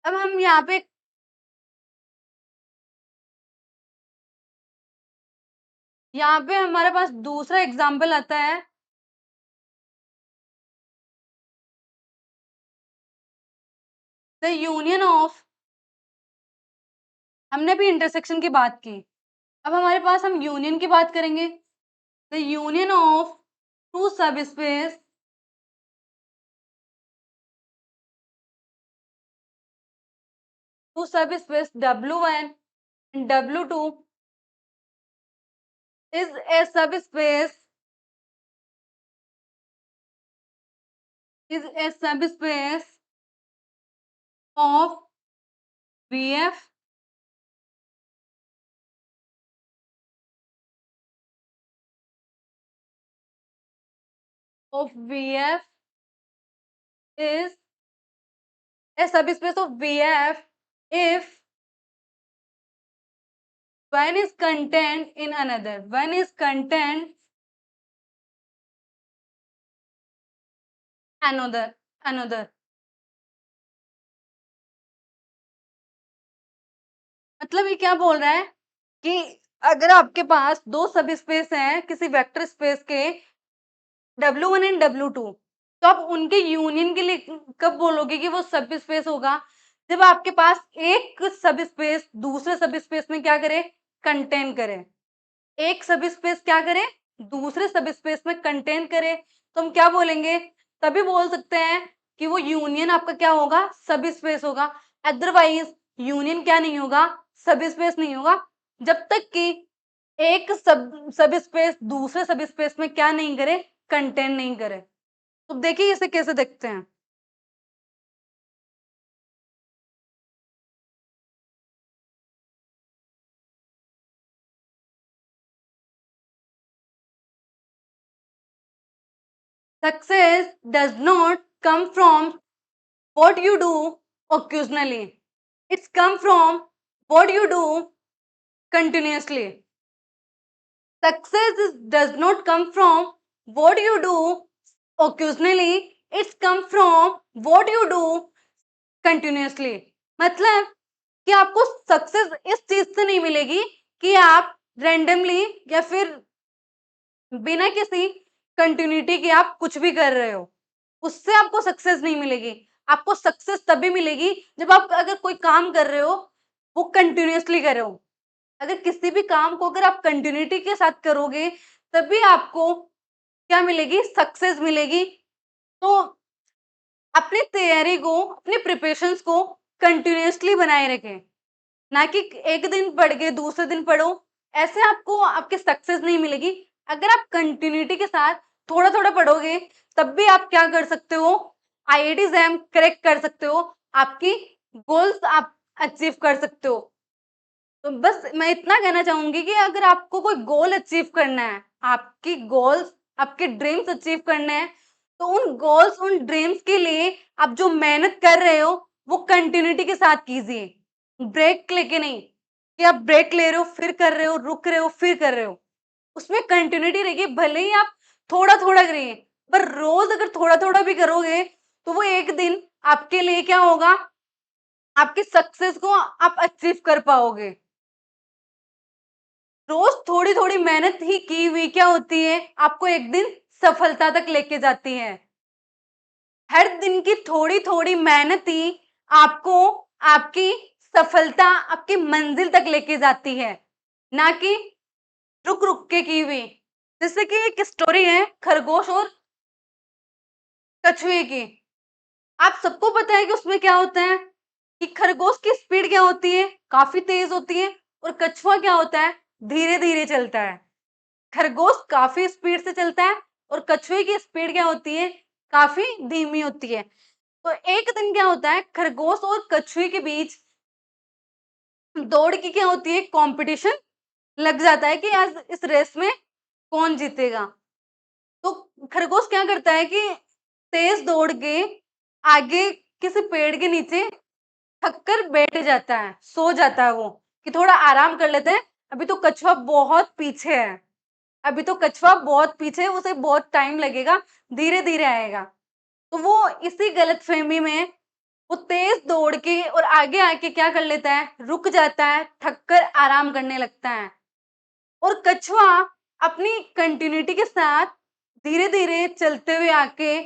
अब हम यहाँ पे हमारे पास दूसरा एग्जाम्पल आता है, द यूनियन ऑफ, हमने भी इंटरसेक्शन की बात की, अब हमारे पास हम यूनियन की बात करेंगे, द यूनियन ऑफ टू सब space, to subspace W1 and W2 is a subspace, is a subspace of VF of VF is a subspace of VF if one is contained in another, one is contained another। मतलब ये क्या बोल रहा है कि अगर आपके पास दो सब स्पेस हैं किसी वेक्टर स्पेस के W1 एंड W2, तो आप उनके यूनियन के लिए कब बोलोगे कि वो सब स्पेस होगा, जब आपके पास एक सब स्पेस दूसरे सब स्पेस में क्या करे, कंटेन करे, एक सब स्पेस क्या करे, दूसरे सब स्पेस में कंटेन करे, तो हम क्या बोलेंगे, तभी बोल सकते हैं कि वो यूनियन आपका क्या होगा, सब स्पेस होगा। अदरवाइज यूनियन क्या नहीं होगा, सब स्पेस नहीं होगा, जब तक कि एक सब स्पेस दूसरे सब स्पेस में क्या नहीं करे, कंटेन नहीं करे। तो देखिए इसे कैसे देखते हैं, success does not come from what you do occasionally, it's come from what you do continuously। Does not come from what you do occasionally, it's come from what you do continuously। मतलब कि आपको success इस चीज से नहीं मिलेगी कि आप रैंडमली या फिर बिना किसी कंटिन्यूटी के आप कुछ भी कर रहे हो, उससे आपको सक्सेस नहीं मिलेगी। आपको सक्सेस तभी मिलेगी जब आप अगर कोई काम कर रहे हो वो कंटिन्यूअसली कर रहे हो। अगर किसी भी काम को अगर आप कंटिन्यूटी के साथ करोगे तभी आपको क्या मिलेगी, सक्सेस मिलेगी। तो अपनी तैयारी को, अपने प्रिपरेशंस को कंटिन्यूअसली बनाए रखें, ना कि एक दिन पढ़ के दूसरे दिन पढ़ो, ऐसे आपको आपकी सक्सेस नहीं मिलेगी। अगर आप कंटिन्यूटी के साथ थोड़ा थोड़ा पढ़ोगे तब भी आप क्या कर सकते हो, IIT एग्जाम क्रैक कर सकते हो, आपकी गोल्स आप अचीव कर सकते हो। तो बस मैं इतना कहना चाहूंगी कि अगर आपको कोई गोल अचीव करना है, आपकी गोल्स, आपके ड्रीम्स अचीव करने हैं, तो उन गोल्स, उन ड्रीम्स के लिए आप जो मेहनत कर रहे हो वो कंटिन्यूटी के साथ कीजिए, ब्रेक लेके नहीं कि आप ब्रेक ले रहे हो फिर कर रहे हो, रुक रहे हो फिर कर रहे हो। उसमें कंटिन्यूटी रखिए, भले ही आप थोड़ा थोड़ा करिए, पर रोज अगर थोड़ा थोड़ा भी करोगे तो वो एक दिन आपके लिए क्या होगा, आपकी सक्सेस को आप अचीव कर पाओगे। रोज थोड़ी थोड़ी मेहनत ही की हुई क्या होती है, आपको एक दिन सफलता तक लेके जाती है। हर दिन की थोड़ी थोड़ी मेहनत ही आपको आपकी सफलता, आपकी मंजिल तक लेके जाती है, ना कि रुक रुक के की हुई। जैसे कि एक स्टोरी है खरगोश और कछुए की। आप सबको पता है कि उसमें क्या होता है कि खरगोश की स्पीड क्या होती है, काफी तेज होती है, और कछुआ क्या होता है, धीरे धीरे चलता है। खरगोश काफी स्पीड से चलता है और कछुए की स्पीड क्या होती है, काफी धीमी होती है। तो एक दिन क्या होता है, खरगोश और कछुए के बीच दौड़ की क्या होती है, कंपटीशन लग जाता है कि आज इस रेस में कौन जीतेगा। तो खरगोश क्या करता है कि तेज दौड़ के आगे किसी पेड़ के नीचे थक कर बैठ जाता है, सो जाता है वो, कि थोड़ा आराम कर लेते हैं, अभी तो कछुआ बहुत पीछे है, अभी तो कछुआ बहुत पीछे है, उसे बहुत टाइम लगेगा, धीरे धीरे आएगा। तो वो इसी गलतफहमी में वो तेज दौड़ के और आगे आके क्या कर लेता है, रुक जाता है, थक कर आराम करने लगता है। और कछुआ अपनी कंटिन्यूटी के साथ धीरे धीरे चलते हुए आके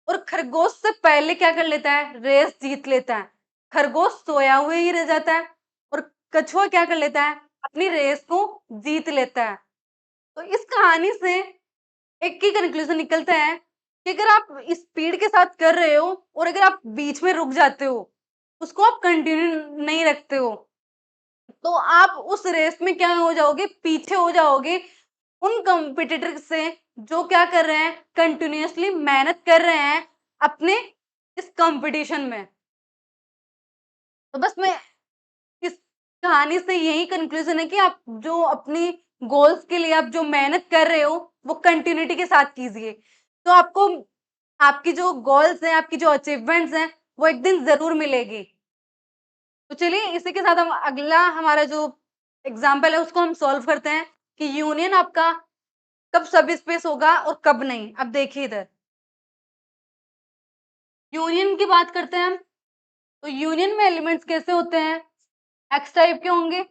और खरगोश से पहले क्या कर लेता है, रेस जीत लेता है। खरगोश सोया हुआ ही रह जाता है और कछुआ क्या कर लेता है, अपनी रेस को जीत लेता है। तो इस कहानी से एक ही कंक्लूजन निकलता है कि अगर आप स्पीड के साथ कर रहे हो और अगर आप बीच में रुक जाते हो, उसको आप कंटिन्यू नहीं रखते हो, तो आप उस रेस में क्या हो जाओगे, पीछे हो जाओगे उन कंपटीटर से जो क्या कर रहे हैं, कंटिन्यूअसली मेहनत कर रहे हैं अपने इस कंपटीशन में। तो बस मैं इस कहानी से यही कंक्लूजन है कि आप जो अपनी गोल्स के लिए आप जो मेहनत कर रहे हो वो कंटिन्यूटी के साथ कीजिए, तो आपको आपकी जो गोल्स हैं, आपकी जो अचीवमेंट्स हैं, वो एक दिन जरूर मिलेगी। तो चलिए इसी के साथ हम अगला हमारा जो एग्जाम्पल है उसको हम सॉल्व करते हैं कि यूनियन आपका कब सब स्पेस होगा और कब नहीं। अब देखिए इधर यूनियन की बात करते हैं हम, तो यूनियन में एलिमेंट्स कैसे होते हैं, एक्स टाइप के होंगे,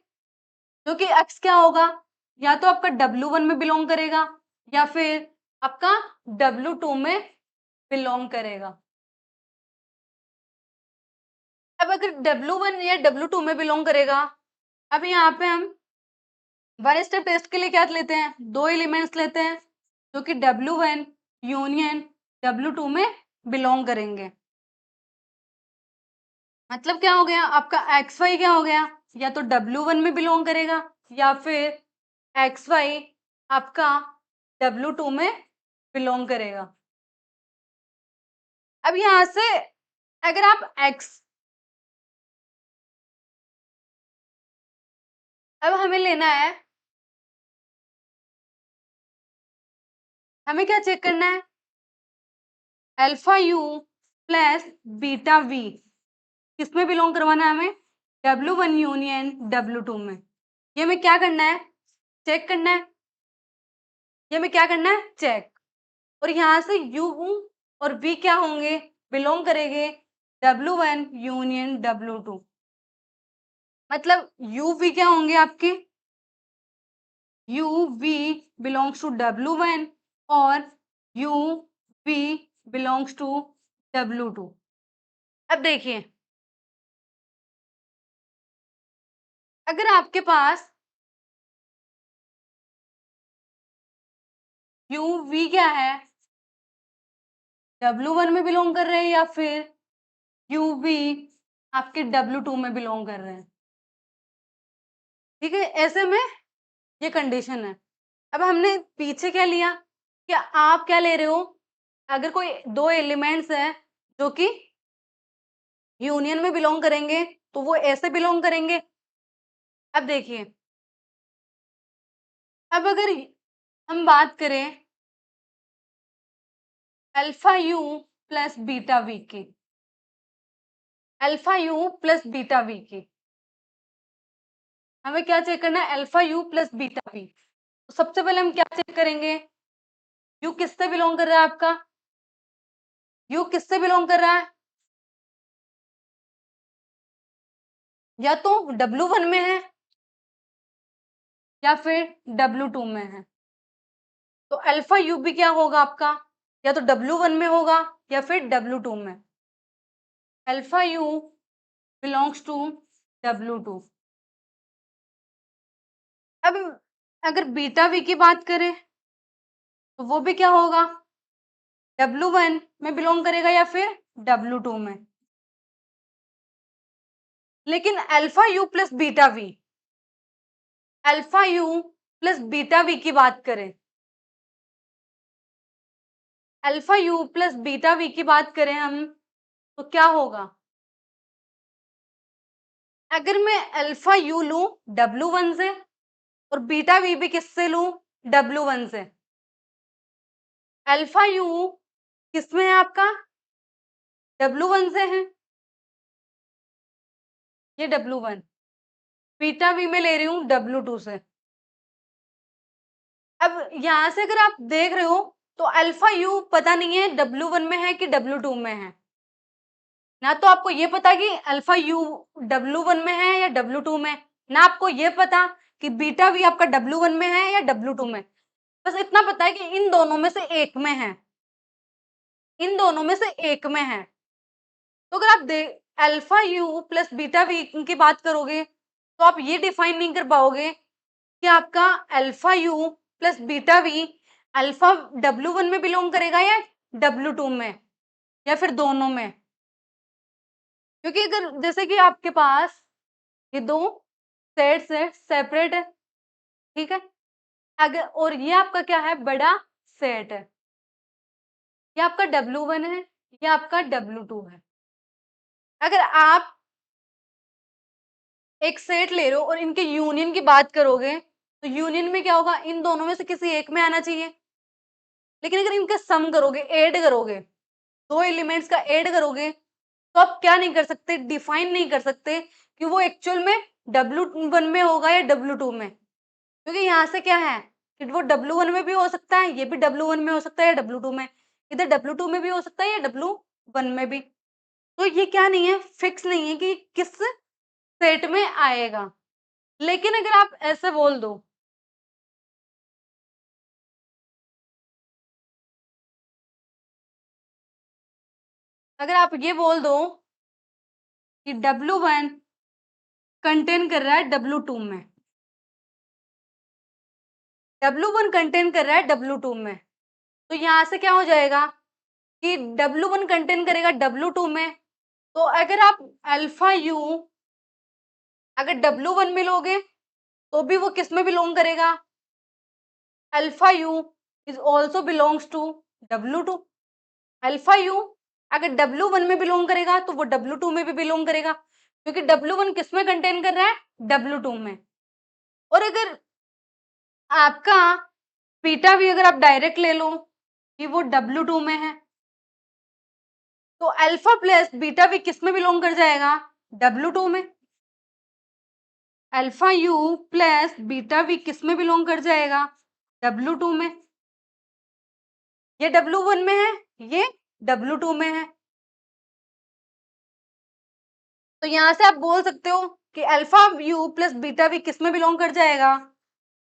जो कि एक्स क्या होगा, या तो आपका W1 में बिलोंग करेगा या फिर आपका W2 में बिलोंग करेगा। अब अगर W1 या W2 में बिलोंग करेगा, अब यहाँ पे हम वन स्टेप टेस्ट के लिए क्या लेते हैं, दो एलिमेंट्स लेते हैं जो कि W1 यूनियन W2 में बिलोंग करेंगे। मतलब क्या हो गया, आपका एक्स वाई क्या हो गया, या तो W1 में बिलोंग करेगा या फिर एक्स वाई आपका W2 में बिलोंग करेगा। अब यहां से अगर आप एक्स, अब हमें लेना है, हमें क्या चेक करना है, alpha you plus beta we किसमें बिलोंग करवाना है हमें, W1 यूनियन W2 में। ये हमें क्या करना है, चेक करना है, ये हमें क्या करना है, चेक। और यहाँ से U और V क्या होंगे, बिलोंग करेंगे W1 यूनियन W2। मतलब UV क्या होंगे आपके, UV बिलोंग्स टू W1 और UV बिलोंग्स टू W2। अब देखिए अगर आपके पास UV क्या है, W1 में बिलोंग कर रहे हैं या फिर UV आपके W2 में बिलोंग कर रहे हैं, ठीक है, ऐसे में ये कंडीशन है। अब हमने पीछे क्या लिया, कि आप क्या ले रहे हो, अगर कोई दो एलिमेंट्स हैं जो कि यूनियन में बिलोंग करेंगे तो वो ऐसे बिलोंग करेंगे। अब देखिए, अब अगर हम बात करें alpha you plus beta V की, alpha you plus beta V की, हमें क्या चेक करना है? Alpha you plus beta V. तो सबसे पहले हम क्या चेक करेंगे? यू किससे बिलोंग कर रहा है आपका? यू किससे बिलोंग कर रहा है? या तो W1 में है या फिर W2 में है। तो अल्फा यू भी क्या होगा आपका? या तो W1 में होगा या फिर W2 में। Alpha u belongs to W2। अब अगर बीटा वी की बात करें तो वो भी क्या होगा? W1 में बिलोंग करेगा या फिर W2 में। लेकिन alpha u plus beta we, alpha u plus beta V की बात करें, alpha you plus beta V की बात करें हम, तो क्या होगा? अगर मैं अल्फा यू लूं W1 से और बीटा वी भी किससे लूं? W1 से। अल्फा यू किसमें है आपका? W1 से है, ये W1। बीटा वी में ले रही हूँ W2 से। अब यहां से अगर आप देख रहे हो तो अल्फा यू पता नहीं है W1 में है कि W2 में है। ना तो आपको ये पता कि अल्फा यू W1 में है या W2 में, ना आपको ये पता कि बीटा वी आपका W1 में है या W2 में। बस इतना पता है कि इन दोनों में से एक में है, इन दोनों में से एक में है। तो अगर आप alpha u plus beta V की बात करोगे तो आप ये डिफाइन नहीं कर पाओगे कि आपका alpha u plus beta V alpha W1 में बिलोंग करेगा या W2 में या फिर दोनों में। क्योंकि अगर जैसे कि आपके पास ये दो सेट्स है, सेपरेट है, ठीक है, अगर और ये आपका क्या है? बड़ा सेट है। ये आपका W1 है, ये आपका W2 है। अगर आप एक सेट ले रहे हो और इनके यूनियन की बात करोगे तो यूनियन में क्या होगा? इन दोनों में से किसी एक में आना चाहिए। लेकिन अगर इनका सम करोगे, ऐड करोगे, दो एलिमेंट्स का ऐड करोगे तो आप क्या नहीं कर सकते? डिफाइन नहीं कर सकते कि वो एक्चुअल में W1 में होगा या W2 में। क्योंकि यहाँ से क्या है कि वो W1 में भी हो सकता है, ये भी W1 में हो सकता है या W2 में, इधर W2 में भी हो सकता है या W1 में भी। तो ये क्या नहीं है? फिक्स नहीं है कि किस सेट में आएगा। लेकिन अगर आप ऐसे बोल दो, अगर आप ये बोल दो कि W1 कंटेन कर रहा है W2 में, W1 कंटेन कर रहा है W2 में, तो यहाँ से क्या हो जाएगा कि W1 कंटेन करेगा W2 में। तो अगर आप अल्फा यू अगर W1 में लोगे तो भी वो किस में बिलोंग करेगा? Alpha u is also belongs to W2। Alpha u अगर W1 में बिलोंग करेगा तो वो W2 में भी बिलोंग करेगा, क्योंकि W1 किस में कंटेन कर रहा है? W2 में। और अगर आपका बीटा भी अगर आप डायरेक्ट ले लो कि वो W2 में है, तो अल्फा प्लस बीटा भी किस में बिलोंग कर जाएगा? W2 में। अल्फा यू प्लस बीटा भी किस में बिलोंग कर जाएगा? W2 में। ये W1 में है, ये W2 में है। तो यहां से आप बोल सकते हो कि अल्फा यू प्लस बीटा भी किस में बिलोंग कर जाएगा?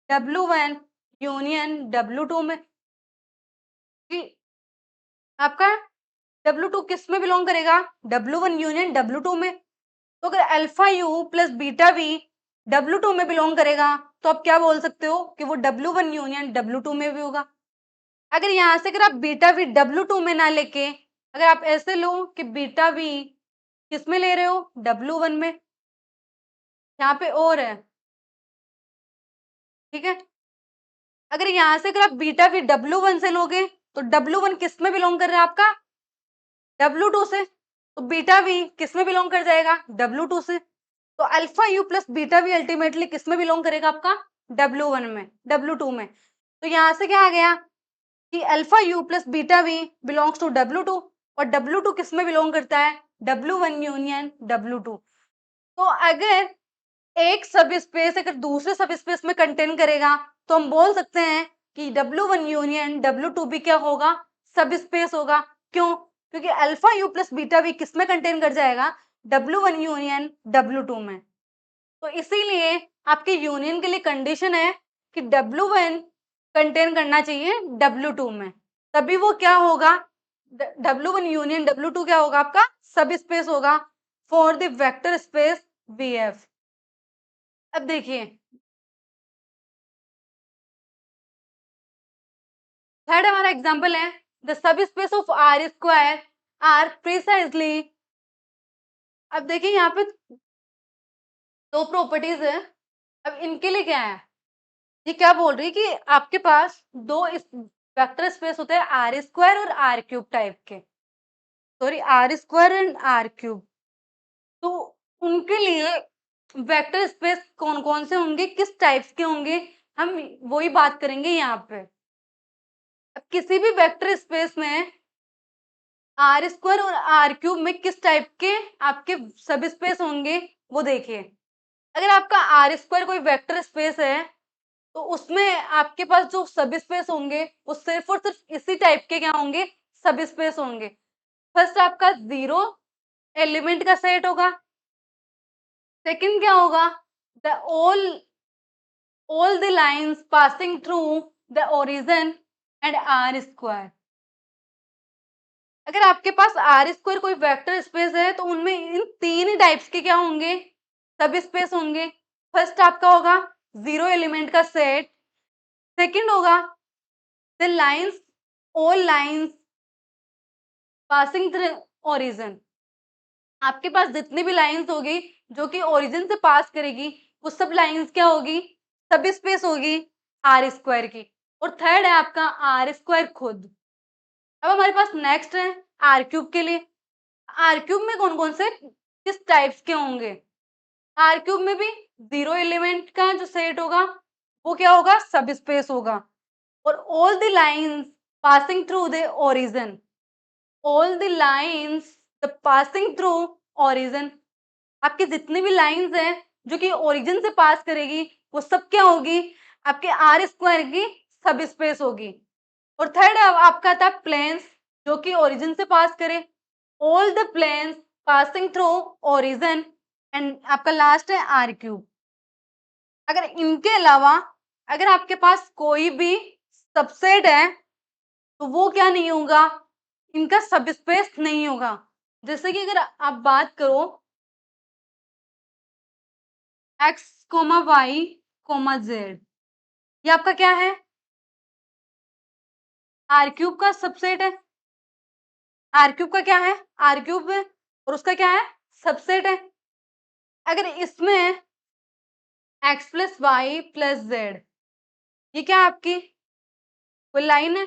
W1 यूनियन W2 में। कि आपका W2 किस में बिलोंग करेगा? W1 यूनियन W2 में। तो अगर alpha u plus beta we W2 में बिलोंग करेगा तो आप क्या बोल सकते हो कि वो W1 यूनियन W2 में भी होगा। अगर यहाँ से अगर आप बीटा वी W2 में ना लेके अगर आप ऐसे लो कि बीटा वी किस में ले रहे हो? W1 में। यहाँ पे और है, ठीक है। अगर यहाँ से अगर आप बीटा वी W1 से लोगे तो W1 किस में बिलोंग कर रहा है आपका? W2 से। तो बीटा वी किस में बिलोंग कर जाएगा? W2 से। तो alpha u plus beta we ultimately किस में बिलोंग करेगा आपका? W1 में, W2 में। तो यहाँ से क्या आ गया कि alpha you plus beta we belongs to W2 और W2 किस में बिलोंग करता है? W1 union W2। तो अगर एक सब स्पेस अगर दूसरे सब स्पेस में कंटेन करेगा तो हम बोल सकते हैं कि W1 यूनियन W2 भी क्या होगा? सब स्पेस होगा। क्यों? क्योंकि alpha u plus beta we किस में कंटेन कर जाएगा? W1 यूनियन W2 में। तो इसीलिए आपके यूनियन के लिए कंडीशन है कि W1 कंटेन करना चाहिए W2 में, तभी वो क्या होगा? W1 यूनियन W2 क्या होगा आपका? सब स्पेस होगा for the vector space VF। अब देखिए थर्ड हमारा एग्जांपल है the subspace of R square R precisely. अब देखिए यहाँ पे दो प्रॉपर्टीज है। अब इनके लिए क्या है? ये क्या बोल रही है कि आपके पास दो इस वेक्टर स्पेस होते हैं आर स्क्वायर और आर क्यूब टाइप के, sorry R square and R cube. तो उनके लिए वेक्टर स्पेस कौन कौन से होंगे, किस टाइप्स के होंगे, हम वही बात करेंगे यहाँ पे। अब किसी भी वेक्टर स्पेस में आर स्क्वायर और आर क्यूब में किस टाइप के आपके सब स्पेस होंगे वो देखिए। अगर आपका आर स्क्वायर कोई वेक्टर स्पेस है तो उसमें आपके पास जो सब स्पेस होंगे वो सिर्फ और सिर्फ इसी टाइप के क्या होंगे? सब स्पेस होंगे। फर्स्ट आपका जीरो एलिमेंट का सेट होगा। सेकंड क्या होगा? The all the lines passing through the origin and r square। अगर आपके पास आर स्क्वायर कोई वेक्टर स्पेस है तो उनमें इन तीन ही टाइप्स के क्या होंगे? सब स्पेस होंगे। फर्स्ट आपका होगा जीरो एलिमेंट का सेट। सेकंड होगा the lines all lines passing through origin. आपके पास जितनी भी लाइंस होगी जो कि ओरिजिन से पास करेगी वो सब लाइंस क्या होगी? सब स्पेस होगी आर स्क्वायर की। और थर्ड है आपका आर स्क्वायर खुद। अब हमारे पास नेक्स्ट है आर क्यूब के लिए। आर क्यूब में कौन कौन से किस टाइप्स के होंगे? आर क्यूब में भी जीरो एलिमेंट का जो सेट होगा वो क्या होगा? सब स्पेस होगा। और all the lines passing through the origin, all the lines the passing through origin, आपकी जितनी भी लाइंस हैं जो कि ओरिजिन से पास करेगी वो सब क्या होगी? आपके आर स्क्वायर की सब स्पेस होगी। और थर्ड आपका था प्लेन्स जो कि ओरिजिन से पास करे, all the planes passing through origin. And आपका लास्ट है आर क्यूब। अगर इनके अलावा अगर आपके पास कोई भी सबसेट है तो वो क्या नहीं होगा? इनका सब स्पेस नहीं होगा। जैसे कि अगर आप बात करो x comma y comma z, ये आपका क्या है? आर क्यूब का सबसेट है। आर क्यूब का क्या है? आर क्यूब है और उसका क्या है? सबसेट है। अगर इसमें x plus y plus z, ये क्या आपकी कोई लाइन है?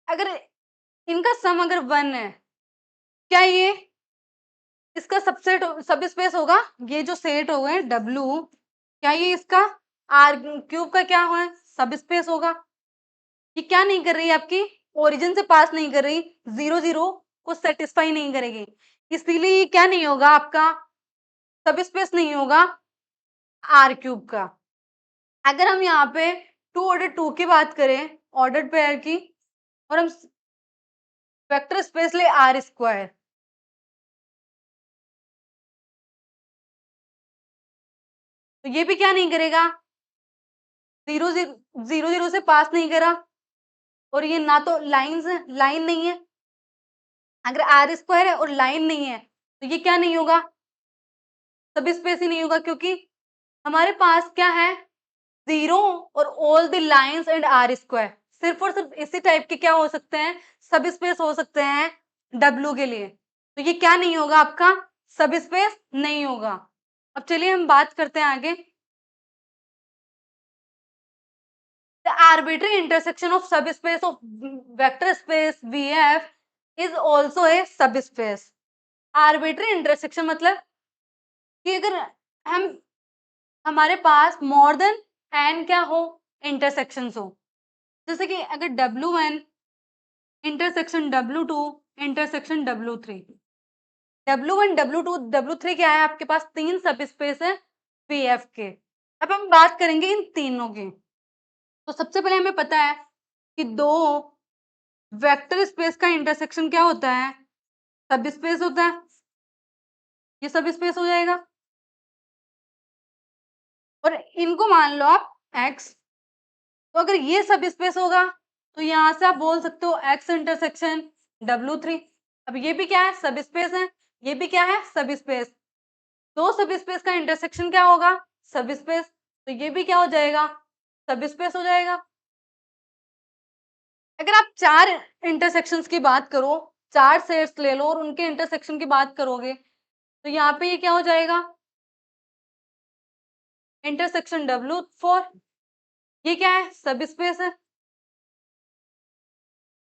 अगर इनका सम अगर 1 है, क्या ये इसका सबसेट सब स्पेस होगा? ये जो सेट हो गए W, क्या ये इसका आर क्यूब का क्या है? सब स्पेस होगा। ये क्या नहीं कर रही है आपकी? ओरिजिन से पास नहीं कर रही, जीरो जीरो को सेटिस्फाई नहीं करेगी, इसीलिए ये क्या नहीं होगा आपका? सब स्पेस नहीं होगा आर क्यूब का। अगर हम यहाँ पे टू ऑर्डर टू की बात करें ऑर्डर पेयर की और हम वेक्टर स्पेस ले आर स्क्वायर, तो ये भी क्या नहीं करेगा? जीरो जीरो जीरो जीरो से पास नहीं करा। और ये ना तो लाइंस है, लाइन नहीं है। अगर आर स्क्वायर है और लाइन नहीं है तो ये क्या नहीं होगा? सब स्पेस ही नहीं होगा, क्योंकि हमारे पास क्या है? जीरो और all the lines and R square, सिर्फ और सिर्फ इसी टाइप के क्या हो सकते हैं? सब स्पेस हो सकते हैं डब्ल्यू के लिए। तो ये क्या नहीं होगा आपका? सब स्पेस नहीं होगा। अब चलिए हम बात करते हैं आगे। द आर्बिट्री इंटरसेक्शन ऑफ सब space of vector space VF is also a सब स्पेस। आर्बिट्री इंटरसेक्शन मतलब कि अगर हम हमारे पास मोर देन एन क्या हो, इंटरसेक्शंस हो। जैसे कि अगर W1 intersection W2 intersection W3, W1 W2 W3 क्या है, आपके पास 3 सब स्पेस है PF के। अब हम बात करेंगे इन तीनों की। तो सबसे पहले हमें पता है कि दो वेक्टर स्पेस का इंटरसेक्शन क्या होता है, सब स्पेस होता है। ये सब स्पेस हो जाएगा और इनको मान लो आप X। तो अगर ये सब स्पेस होगा तो यहां से आप बोल सकते हो X इंटरसेक्शन W3। अब ये भी क्या है, सब स्पेस है, ये भी क्या है, सब स्पेस। दो सब स्पेस का इंटरसेक्शन क्या होगा, सब स्पेस। तो ये भी क्या हो जाएगा, सब स्पेस हो जाएगा। अगर आप चार इंटरसेक्शंस की बात करो, चार सेट्स ले लो और उनके इंटरसेक्शन की बात करोगे तो यहाँ पे ये क्या हो जाएगा, इंटरसेक्शन W4। ये क्या है, सब स्पेस है,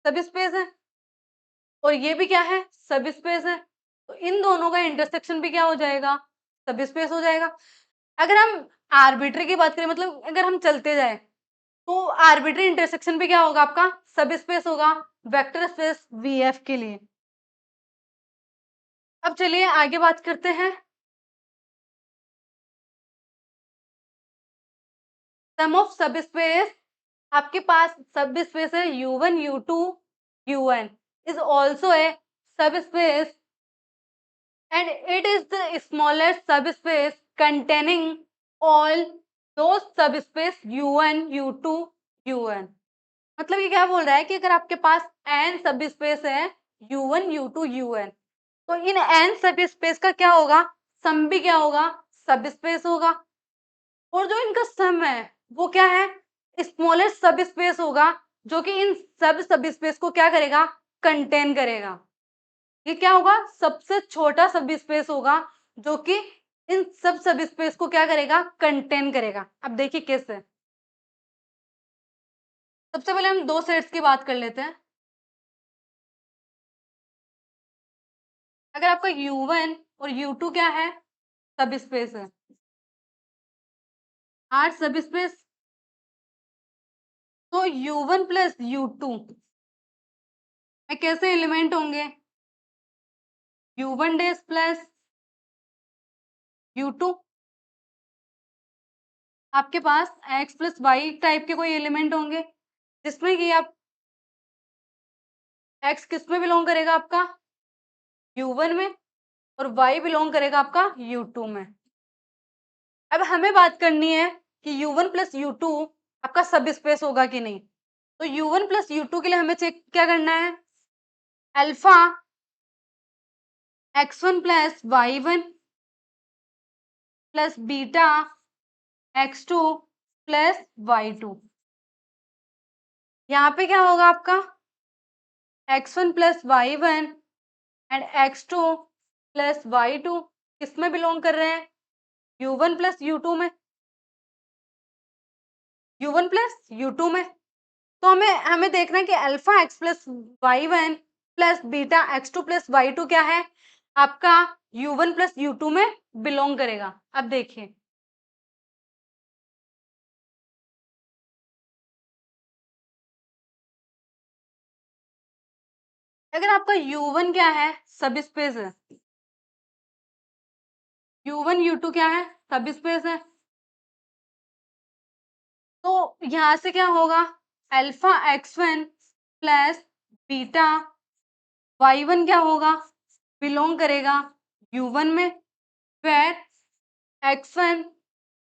सब स्पेस है। और ये भी क्या है, सब स्पेस है। तो इन दोनों का इंटरसेक्शन भी क्या हो जाएगा, सब स्पेस हो जाएगा। अगर हम आर्बिट्री की बात करें, मतलब अगर हम चलते जाए तो आर्बिट्री इंटरसेक्शन भी क्या होगा आपका, सब स्पेस होगा वेक्टर स्पेस VF के लिए। अब चलिए आगे बात करते हैं। सम ऑफ सब स्पेस, आपके पास सब स्पेस है U1 U2 UN is also a सब space and it is the smallest subspace containing all those subspace U1 U2 UN। मतलब ये क्या बोल रहा है कि अगर आपके पास n सब स्पेस है U1 U2 UN, तो इन n सब स्पेस का क्या होगा, सम भी क्या होगा, सब स्पेस होगा। और जो इनका सम है वो क्या है, स्मॉलेस्ट सब स्पेस होगा, जो कि इन सब स्पेस को क्या करेगा, कंटेन करेगा। ये क्या होगा, सबसे छोटा सब स्पेस होगा जो कि इन सब स्पेस को क्या करेगा, कंटेन करेगा। अब देखिए कैसे। सबसे पहले हम दो सेट्स की बात कर लेते हैं। अगर आपका U1 और U2 क्या है, सब स्पेस है, आर सब स्पेस। तो U1 प्लस U2 में कैसे एलिमेंट होंगे, U1 डैश प्लस U2। आपके पास X प्लस वाई टाइप के कोई एलिमेंट होंगे जिसमें कि आप X किस में बिलोंग करेगा, आपका U1 में, और Y बिलोंग करेगा आपका U2 में। अब हमें बात करनी है कि U1 प्लस U2 आपका सब स्पेस होगा कि नहीं। तो U1 प्लस U2 के लिए हमें चेक क्या करना है, alpha X1 plus Y1 plus beta X2 plus Y2। यहाँ पे क्या होगा आपका X1 plus Y1 and X2 plus Y2 किस में बिलोंग कर रहे हैं, U1 प्लस U2 में, U1 प्लस U2 में। तो हमें हमें देखना है कि alpha x plus Y1 plus beta X2 plus Y2 क्या है, आपका U1 प्लस U2 में बिलोंग करेगा। अब देखिए, अगर आपका U1 क्या है, सब स्पेस है, U1 U2 क्या है, सब स्पेस है। तो यहां से क्या होगा, alpha X1 plus beta Y1 क्या होगा, बिलोंग करेगा U1 में, फिर X1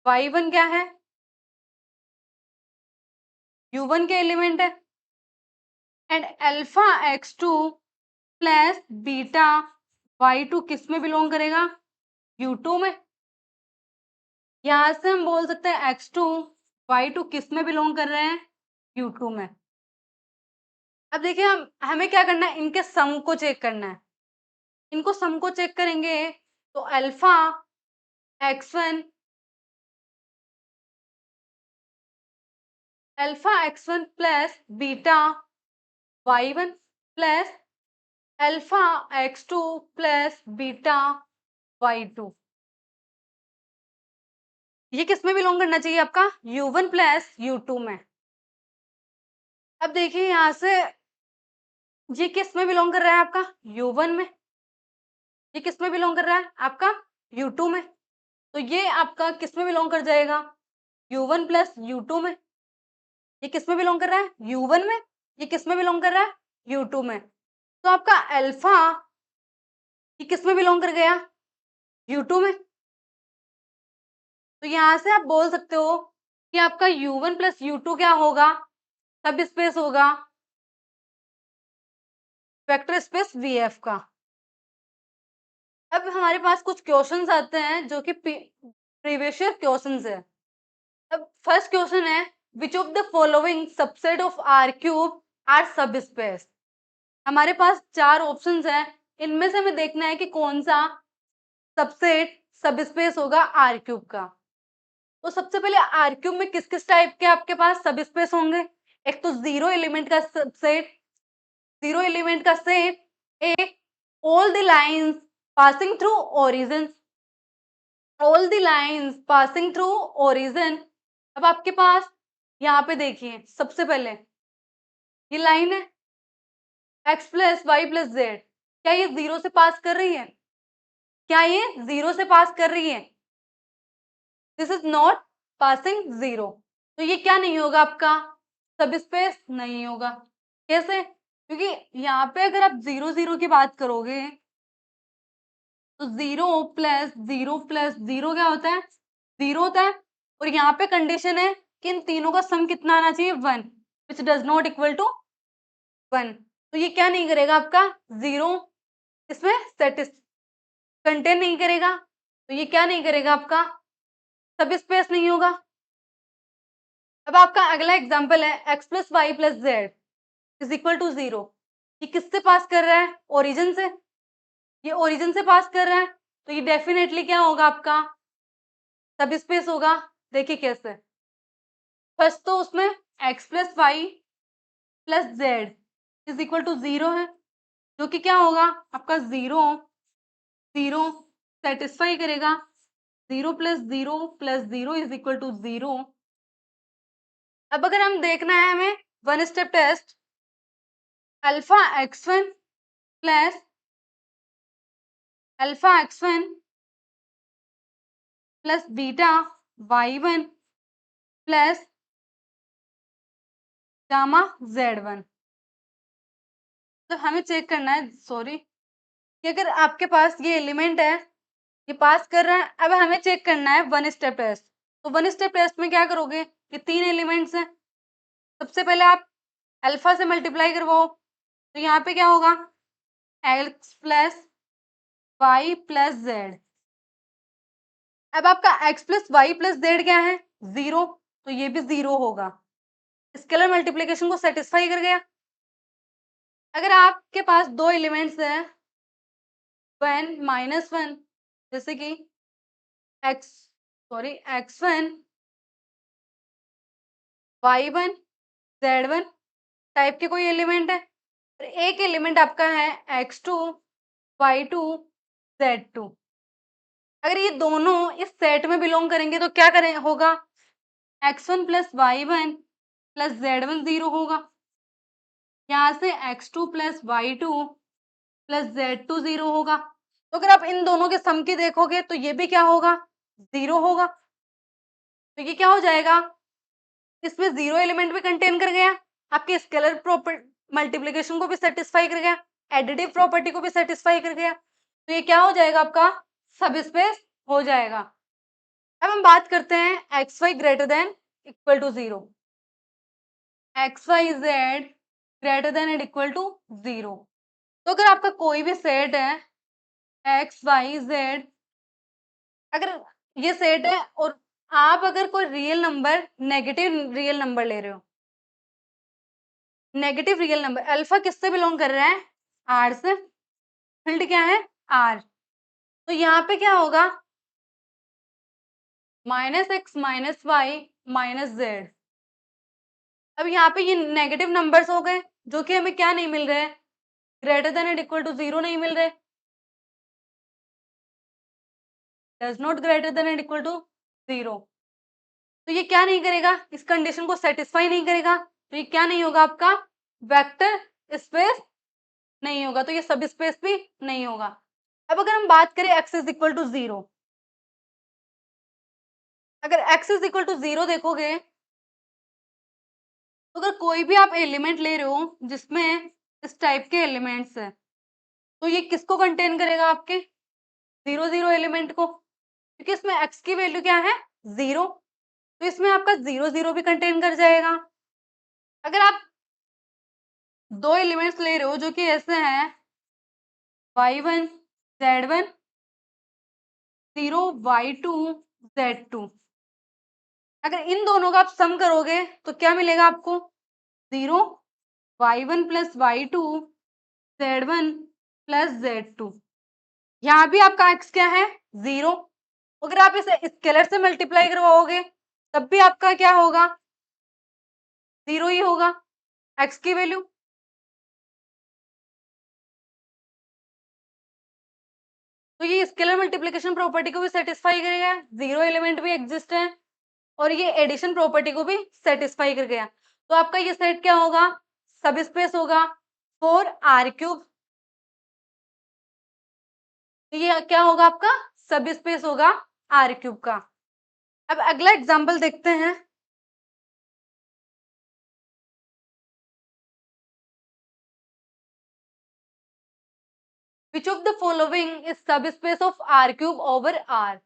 Y1 क्या है, U1 के एलिमेंट है, and alpha X2 plus beta Y2 किस में बिलोंग करेगा, U2 में। यहां से हम बोल सकते हैं X2 Y2 किस में बिलोंग कर रहे हैं, U2 में। अब देखिए, हम हमें क्या करना है, इनके सम को चेक करना है। इनको सम को चेक करेंगे तो X1 alpha X1 plus beta Y1 plus alpha x2 plus beta y2, ये किस में बिलोंग करना चाहिए आपका? u1 प्लस u2 में। अब देखिए यहाँ से ये किस में बिलोंग कर रहा है आपका? u1 में। ये किस में बिलोंग कर रहा है आपका? u2 में। तो ये आपका किस में बिलोंग कर जाएगा? u1 प्लस u2 में। ये किस में बिलोंग कर रहा है? u1 में। ये किस में बिलोंग कर रहा है? u2 में। तो आपका अल्फा ये किस में बिलोंग कर गया? u2 में। तो यहाँ से आप बोल सकते हो कि आपका u1 प्लस u2 क्या होगा? सब स्पेस होगा वेक्टर स्पेस VF का। अब हमारे पास कुछ क्वेश्चंस आते हैं जो कि प्रीवियस ईयर क्वेश्चंस है। अब फर्स्ट क्वेश्चन है which of the following subset of R cube are subspace. हमारे पास 4 ऑप्शंस हैं, इनमें से हमें देखना है कि कौन सा सबसेट सब स्पेस होगा आर क्यूब का। तो सबसे पहले आर क्यूब में किस किस टाइप के आपके पास सब स्पेस होंगे? एक तो जीरो एलिमेंट का सबसेट, जीरो एलिमेंट का सेट, एक all the lines passing through origin, all the lines passing through origin. अब आपके पास यहाँ पे देखिए सबसे पहले ये लाइन है x plus y plus z, क्या ये जीरो से पास कर रही है? क्या ये जीरो से पास कर रही है? This is not passing zero, तो ये क्या नहीं होगा आपका? सब स्पेस नहीं होगा। कैसे? क्योंकि यहाँ पे अगर आप जीरो जीरो की बात करोगे तो जीरो प्लस जीरो क्या होता है? जीरो होता है। और यहाँ पे कंडीशन है कि इन तीनों का सम कितना आना चाहिए? 1, which does not equal to 1। तो ये क्या नहीं करेगा आपका? जीरो इसमें कंटेन नहीं करेगा, तो ये क्या नहीं करेगा आपका? सब स्पेस नहीं होगा। अब आपका अगला एग्जाम्पल है x plus y plus z is equal to zero. ये किससे पास कर रहा है? ओरिजिन से। ये ओरिजिन से पास कर रहा है, तो ये डेफिनेटली क्या होगा आपका? सब स्पेस होगा। देखिए कैसे, फर्स्ट तो उसमें x plus y plus z is equal to zero है, जो कि क्या होगा आपका? जीरो जीरो सेटिस्फाई करेगा। Zero plus zero is equal to zero. अब अगर हम देखना है हमें one step test, alpha x1 plus alpha x1 plus beta y1 plus gamma z1। तो हमें चेक करना है, सॉरी, कि अगर आपके पास ये एलिमेंट है ये पास कर रहा है। अब हमें चेक करना है वन स्टेप टेस्ट। तो वन स्टेप टेस्ट में क्या करोगे? ये तीन एलिमेंट्स हैं, सबसे पहले आप अल्फा से मल्टीप्लाई करवाओ, तो यहाँ पे क्या होगा? x plus y plus z. अब आपका x plus y plus z क्या है? जीरो, तो ये भी जीरो होगा। स्केलर मल्टीप्लिकेशन को सेटिस्फाई कर गया। अगर आपके पास दो एलिमेंट्स हैं वन माइनस वन, जैसे कि x1 y1 z1 टाइप के कोई एलिमेंट है, और एक एलिमेंट आपका है x2 y2 z2। अगर ये दोनों इस सेट में बिलोंग करेंगे तो क्या करें होगा? x1 plus y1 plus z1 zero होगा। यहाँ से x2 plus y2 plus z2 zero होगा। तो अगर आप इन दोनों के सम की देखोगे तो ये भी क्या होगा? जीरो होगा। तो ये क्या हो जाएगा? इसमें जीरो एलिमेंट भी कंटेन कर गया, आपके स्केलर प्रॉपर्टी मल्टीप्लिकेशन को भी सेटिस्फाई कर गया, एडिटिव प्रॉपर्टी को भी सेटिस्फाई कर गया। तो ये क्या हो जाएगा आपका? सब स्पेस हो जाएगा। अब हम बात करते हैं x y greater than equal to zero, x y z greater than and equal to zero. तो अगर आपका कोई भी सेट है एक्स वाई जेड, अगर ये सेट है और आप अगर कोई real number negative real number ले रहे हो, नेगेटिव रियल नंबर, अल्फा किससे बिलोंग कर रहा है? आर से। फील्ड क्या है? आर। तो यहाँ पे क्या होगा? Minus x minus y minus z. अब यहाँ पे ये नेगेटिव नंबर्स हो गए जो कि हमें क्या नहीं मिल रहे हैं? Greater than and equal to 0 नहीं मिल रहे, does not greater than and equal to 0। तो ये क्या नहीं करेगा, इस कंडीशन को सेटिस्फाई नहीं करेगा, तो ये क्या नहीं होगा आपका, वेक्टर स्पेस नहीं होगा, तो ये सब स्पेस भी नहीं होगा। अब अगर हम बात करें x इज इक्वल टू 0, अगर x इज इक्वल टू 0 देखोगे, तो अगर कोई भी आप एलिमेंट ले रहे हो जिसमें इस टाइप के एलिमेंट्स है, तो ये किसको कंटेन करेगा, आपके 0 0 एलिमेंट को, क्योंकि इसमें x की वैल्यू क्या है 0, तो इसमें आपका 0 0 भी कंटेन कर जाएगा। अगर आप दो एलिमेंट्स ले रहे हो जो कि ऐसे हैं y1 z1 0 y2 z2, अगर इन दोनों का आप सम करोगे तो क्या मिलेगा आपको, 0 y1 plus y2 z1 plus z2। यहाँ भी आपका x क्या है 0, अगर आप इसे स्केलर से मल्टीप्लाई करवाओगे तब भी आपका क्या होगा, 0 ही होगा x की वैल्यू। तो ये स्केलर मल्टीप्लिकेशन प्रॉपर्टी को भी सेटिस्फाई करेगा, 0 एलिमेंट भी एग्जिस्ट है, और ये एडिशन प्रॉपर्टी को भी सेटिस्फाई कर गया। तो आपका ये सेट क्या होगा, सब स्पेस होगा फॉर आर क्यूब, तो ये क्या होगा आपका, सब स्पेस होगा आर क्यूब का। अब अगला एग्जांपल देखते हैं। Which of the following is subspace of R cube over R.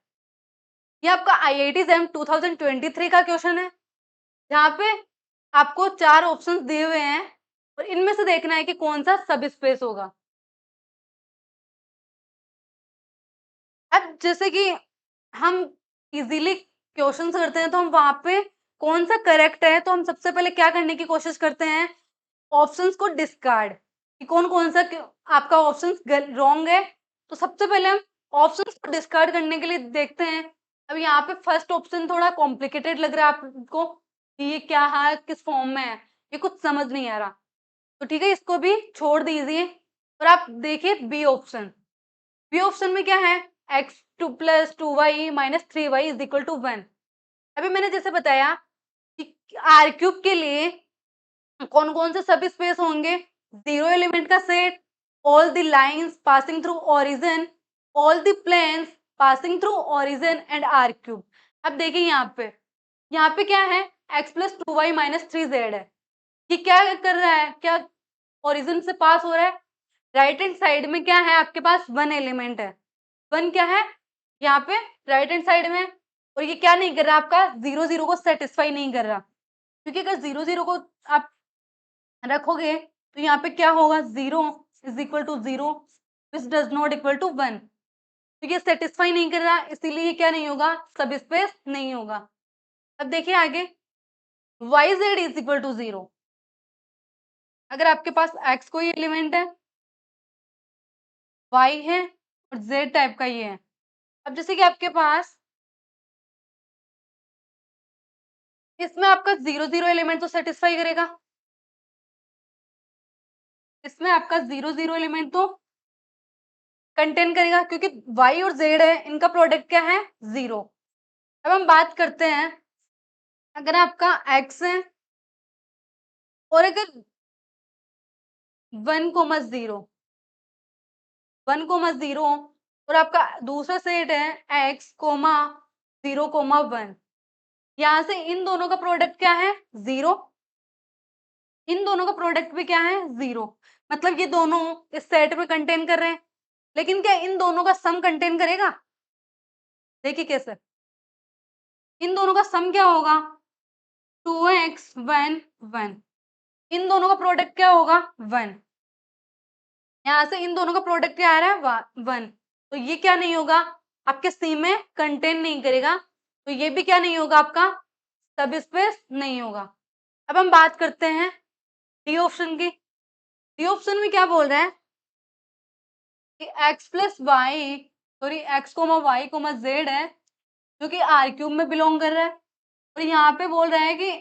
ये आपका IIT JAM 2023 का क्वेश्चन है, जहाँ पे आपको 4 ऑप्शंस दिए हुए हैं और इनमें से देखना है कि कौन सा सब स्पेस होगा। अब जैसे कि हम इजीली क्वेश्चंस करते हैं तो हम वहां पे कौन सा करेक्ट है, तो हम सबसे पहले क्या करने की कोशिश करते हैं, ऑप्शंस को डिस्कार्ड, कि कौन कौन सा आपका ऑप्शंस रॉन्ग है, तो सबसे पहले हम ऑप्शंस को डिस्कार्ड करने के लिए देखते हैं। अब यहाँ पे फर्स्ट ऑप्शन थोड़ा कॉम्प्लिकेटेड लग रहा है आपको कि ये क्या है, किस फॉर्म में है, ये कुछ समझ नहीं आ रहा, तो ठीक है इसको भी छोड़ दीजिए और आप देखिए बी ऑप्शन। बी ऑप्शन में क्या है, x2 plus 2y minus 3y is equal to 1। अभी मैंने जैसे बताया कि आर क्यूब के लिए कौन कौन से सब स्पेस होंगे, 0 एलिमेंट का set, all the lines passing through origin, all the planes passing through origin and R cube. अब देखिए यहाँ पे क्या है, x plus 2y minus 3z है, ये क्या कर रहा है, क्या ओरिजिन से पास हो रहा है, राइट हैंड साइड में क्या है आपके पास 1 एलिमेंट है, 1 क्या है यहाँ पे राइट हैंड साइड में, और ये क्या नहीं कर रहा आपका 0 0 को सेटिस्फाई नहीं कर रहा, क्योंकि अगर 0 0 को आप रखोगे तो यहाँ पे क्या होगा, 0 is equal to 0 which does not equal to 1, तो ये सेटिस्फाई नहीं कर रहा, इसीलिए ये क्या नहीं होगा, सब स्पेस नहीं होगा। अब देखिए आगे, yz इज इक्वल टू 0, अगर आपके पास x कोई एलिमेंट है, y है और z टाइप का ये है। अब जैसे कि आपके पास इसमें आपका 0 0 एलिमेंट तो सेटिस्फाई करेगा, इसमें आपका 0 0 एलिमेंट तो कंटेन करेगा, क्योंकि y और z है, इनका प्रोडक्ट क्या है 0। अब हम बात करते हैं, अगर आपका x है और अगर 1,0 1,0 और आपका दूसरा सेट है x, 0,1, यहाँ से इन दोनों का प्रोडक्ट क्या है 0, इन दोनों का प्रोडक्ट भी क्या है 0, मतलब ये दोनों इस सेट में कंटेन कर रहे हैं, लेकिन क्या इन दोनों का सम कंटेन करेगा, देखिए कैसे, इन दोनों का सम क्या होगा 2x 1 1, इन दोनों का प्रोडक्ट क्या होगा 1, यहाँ से इन दोनों का प्रोडक्ट क्या आ रहा है 1, तो ये क्या नहीं होगा आपके सी में कंटेन नहीं करेगा, तो ये भी क्या नहीं होगा आपका सब स्पेस नहीं होगा। अब हम बात करते हैं डी ऑप्शन की। डी ऑप्शन में क्या बोल रहे हैं कि x plus y, sorry x comma y comma z है जो कि आर क्यूब में बिलोंग कर रहा है, और यहाँ पे बोल रहा है कि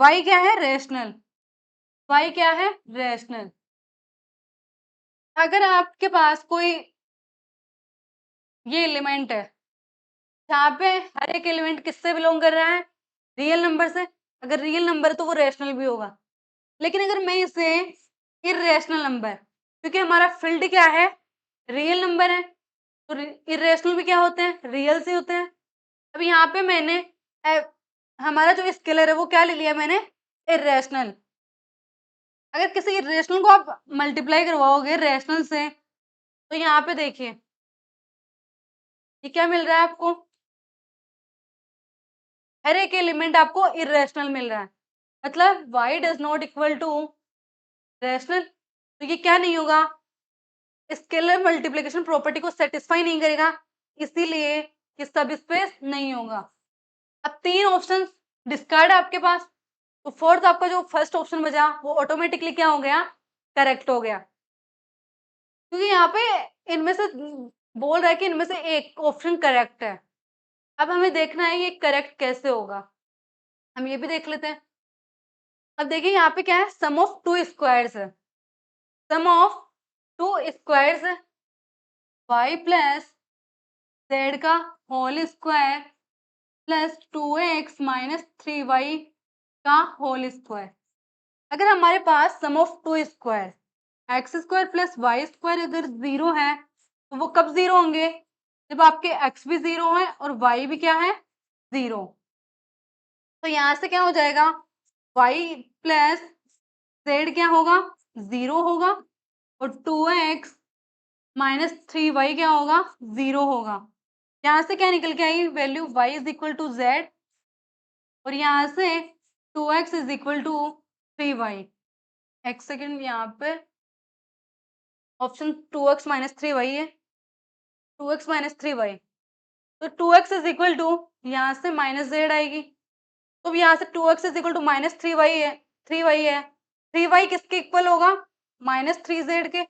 y क्या है रेशनल, y क्या है, रैशनल। अगर आपके पास कोई ये एलिमेंट है जहाँ पे हर एक एलिमेंट किससे बिलोंग कर रहा है, रियल नंबर से। अगर रियल नंबर है तो वो रैशनल भी होगा। लेकिन अगर मैं इसे इर्रेशनल नंबर, क्योंकि हमारा फील्ड क्या है, रियल नंबर है, तो इर्रेशनल भी क्या होते हैं, रियल से होते हैं। अब यहाँ पे मैंने हमारा जो स्केलर है वो क्या ले लिया मैंने, इर्रेशनल। अगर किसी इर्रेशनल को आप मल्टीप्लाई करवाओगे रैशनल से, तो यहाँ पे देखिए ये क्या मिल रहा है आपको, हर एक एलिमेंट आपको इर्रेशनल मिल रहा है। मतलब y does not equal to rational, तो ये क्या नहीं होगा, स्केलर मल्टीप्लिकेशन प्रॉपर्टी को सेटिस्फाई नहीं करेगा, इसीलिए ये सब स्पेस नहीं होगा। अब 3 ऑप्शन डिस्कार्ड है आपके पास, तो फोर्थ आपका जो फर्स्ट ऑप्शन बचा वो ऑटोमेटिकली क्या हो गया, करेक्ट हो गया, क्योंकि यहाँ पे इनमें से बोल रहा है कि इनमें से एक ऑप्शन करेक्ट है। अब हमें देखना है ये करेक्ट कैसे होगा, हम ये भी देख लेते हैं। अब देखिए यहाँ पे क्या है, सम ऑफ टू स्क्वायर्स है, सम ऑफ टू स्क्वायर्स है, y प्लस जेड का whole square plus 2x minus 3y का होल स्क्वायर। अगर हमारे पास sum of two square X square plus Y square अगर जीरो है, तो वो कब जीरो होंगे, जब आपके x भी जीरो है और y भी क्या है, जीरो। तो यहाँ से क्या हो जाएगा, y प्लस जेड क्या होगा, जीरो होगा, और 2x माइनस 3y क्या होगा, जीरो होगा। यहाँ से क्या निकल के आई value, y is equal to Z, और यहाँ से 2x is equal to 3y। एक सेकेंड, यहाँ पे ऑप्शन 2x माइनस 3y है, 2x माइनस 3y, तो 2x इज इक्वल टू यहाँ से माइनस जेड आएगी, तो यहाँ से 2x is equal to minus 3y है, 3y है, 3y किसके इक्वल होगा, माइनस 3z के।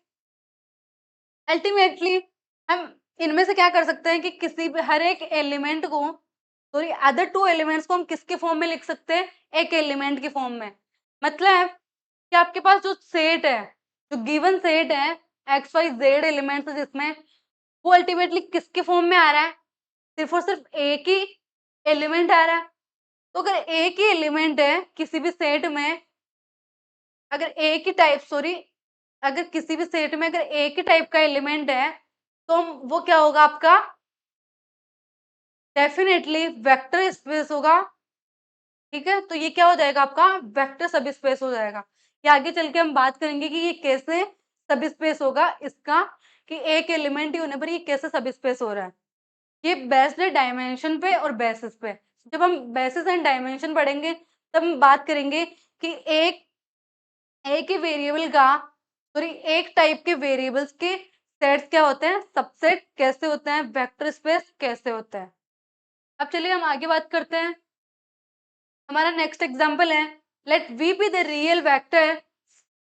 अल्टीमेटली हम इनमें से क्या कर सकते हैं कि किसी भी हर एक एलिमेंट को, सॉरी अदर टू एलिमेंट्स को हम किसके फॉर्म में लिख सकते हैं, एक एलिमेंट के फॉर्म में। मतलब कि आपके पास जो सेट है, जो गिवन सेट है एक्स वाई जेड एलिमेंट्स है जिसमें, वो अल्टीमेटली किसके फॉर्म में आ रहा है, सिर्फ और सिर्फ एक ही एलिमेंट आ रहा है। तो अगर एक ही एलिमेंट है किसी भी सेट में, अगर एक ही टाइप, सॉरी अगर किसी भी सेट में अगर एक ही टाइप का एलिमेंट है, तो वो क्या होगा आपका, डेफिनेटली वेक्टर स्पेस होगा। ठीक है, तो ये क्या हो जाएगा आपका, वेक्टर सब स्पेस हो जाएगा। ये आगे चल के हम बात करेंगे कि ये कैसे सब स्पेस होगा इसका, कि एक एलिमेंट ही होने पर ये कैसे सब स्पेस हो रहा है। ये बेस्ड है डायमेंशन पे और बेसिस पे। जब हम बेसिस एंड डायमेंशन पढ़ेंगे तब हम बात करेंगे कि एक ही वेरिएबल का, सॉरी एक टाइप के वेरिएबल्स के सेट्स क्या होते हैं, सबसेट कैसे होते हैं, वेक्टर स्पेस कैसे होता है। अब चलिए हम आगे बात करते हैं। हमारा नेक्स्ट एग्जांपल है, let V be the real vector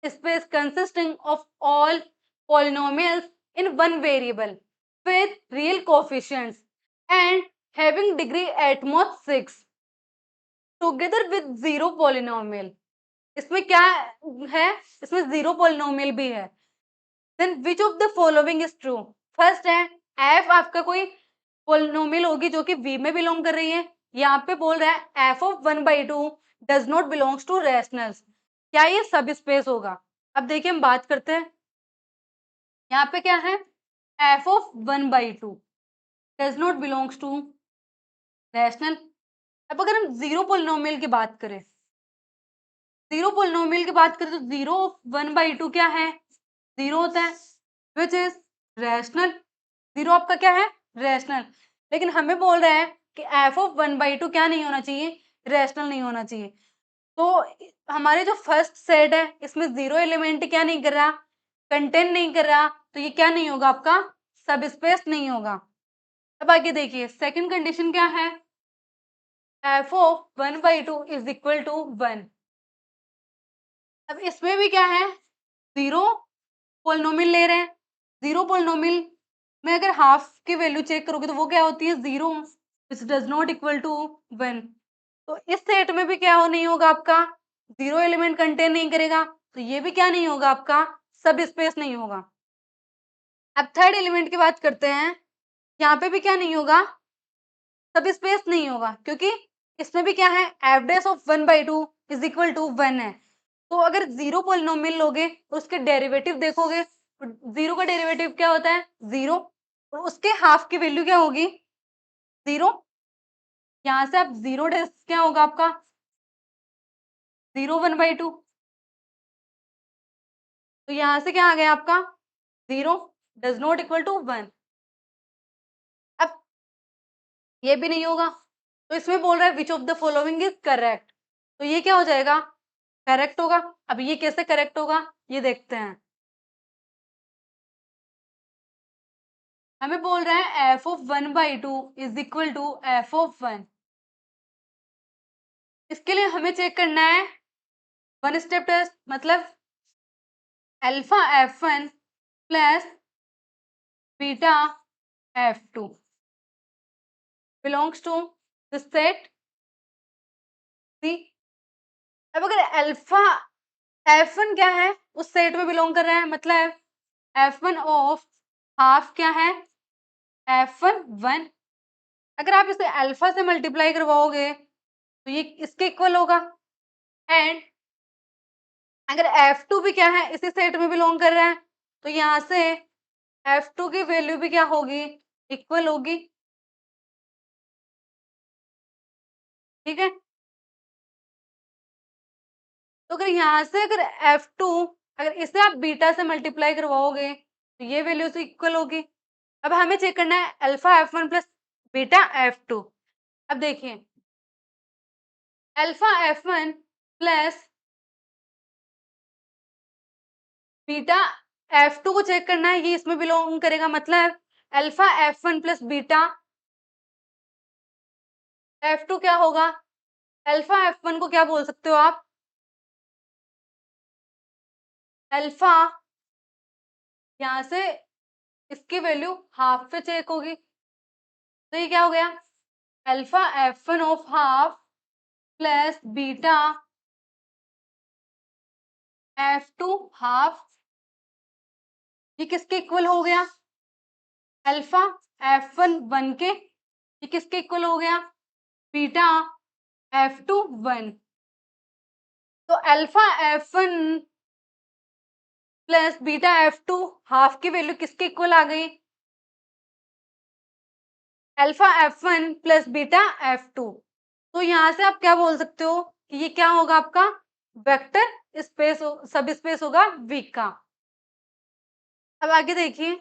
space consisting of all polynomials in one variable with real coefficients and having degree at most 6 together with zero polynomial। इसमें क्या है, इसमें जीरो पॉलिनोमियल भी है। Then which of the following is true, first है f आपका कोई polynomial होगी जो कि v में बिलोंग कर रही है। यहाँ पे बोल रहा है f of 1/2 does not belongs to rationals, क्या ये सब स्पेस होगा। अब देखिए हम बात करते हैं, यहाँ पे क्या है, f of 1/2 does not belongs to rational. अब अगर हम जीरो पॉलिनोमियल की बात करें, जीरो पॉलिनोमियल की बात करें तो जीरो ऑफ 1/2 क्या है, जीरो होता है, विच इज रैशनल। जीरो आपका क्या है, रैशनल। लेकिन हमें बोल रहा है कि f ऑफ 1/2 क्या नहीं होना चाहिए, रैशनल नहीं होना चाहिए। तो हमारे जो फर्स्ट सेट है इसमें जीरो एलिमेंट क्या नहीं कर रहा, कंटेन नहीं कर रहा, तो ये क्या नहीं होगा आपका, सब स्पेस नहीं होगा। अब आगे देखिए सेकंड कंडीशन क्या है, f of 1/2 is equal to 1। अब इसमें भी क्या है, जीरो पोलिनोमियल ले रहे हैं, जीरो पोलिनोमियल में अगर हाफ की वैल्यू चेक करोगे तो वो क्या होती है, zero, which does not equal to 1। तो इस सेट में भी क्या हो नहीं होगा आपका, जीरो एलिमेंट कंटेन नहीं करेगा, तो ये भी क्या नहीं होगा आपका, सब स्पेस नहीं होगा। अब थर्ड एलिमेंट की बात करते हैं, यहाँ पे भी क्या नहीं होगा, सब स्पेस नहीं होगा, क्योंकि इसमें भी क्या है, F dash of 1/2 is equal to 1 है। तो अगर जीरो पॉलिनोमियल लोगे तो उसके डेरिवेटिव देखोगे, जीरो का डेरिवेटिव क्या होता है, जीरो, और उसके हाफ की वैल्यू क्या होगी, जीरो। यहाँ से आप जीरो डैश क्या होगा आपका, 0 1/2, तो यहाँ से क्या आ गया आपका, zero does not equal to 1। अब ये भी नहीं होगा, तो इसमें बोल रहा है which of the following is correct, तो ये क्या हो जाएगा, करेक्ट होगा। अब ये कैसे करेक्ट होगा, ये देखते हैं। हमें बोल रहा है F of 1/2 is equal to F of 1। इसके लिए हमें चेक करना है वन स्टेप टेस्ट, मतलब alpha f1 plus beta f2 belongs to the set C. अब अगर अल्फा f1 क्या है, उस सेट में बिलोंग कर रहा है, मतलब f1 ऑफ हाफ क्या है, f1 1। अगर आप इसे अल्फा से मल्टीप्लाई करवाओगे तो ये इसके इक्वल होगा। एंड अगर f2 भी क्या है, इसी सेट में बिलोंग कर रहा है, तो यहाँ से f2 की वैल्यू भी क्या होगी, इक्वल होगी। ठीक है, तो अगर यहाँ से अगर f2, अगर इसे आप बीटा से मल्टीप्लाई करवाओगे तो ये वैल्यू से इक्वल होगी। अब हमें चेक करना है alpha f1 plus beta f2। अब देखिए alpha f1 plus beta f2 को चेक करना है, ये इसमें बिलोंग करेगा, मतलब alpha f1 plus beta f2 क्या होगा, अल्फा f1 को क्या बोल सकते हो आप, अल्फा, यहाँ से इसकी वैल्यू हाफ पे चेक होगी, तो ये क्या हो गया, alpha f1 of half plus beta f2 half, ये किसके इक्वल हो गया, अल्फा f1 1 के, ये किसके इक्वल हो गया, बीटा f2 1। तो alpha f1 plus beta f2 half की वैल्यू किसके इक्वल आ गई, alpha f1 plus beta f2। तो यहाँ से आप क्या बोल सकते हो कि ये क्या होगा आपका, वेक्टर स्पेस, सब स्पेस होगा V का। अब आगे देखिए,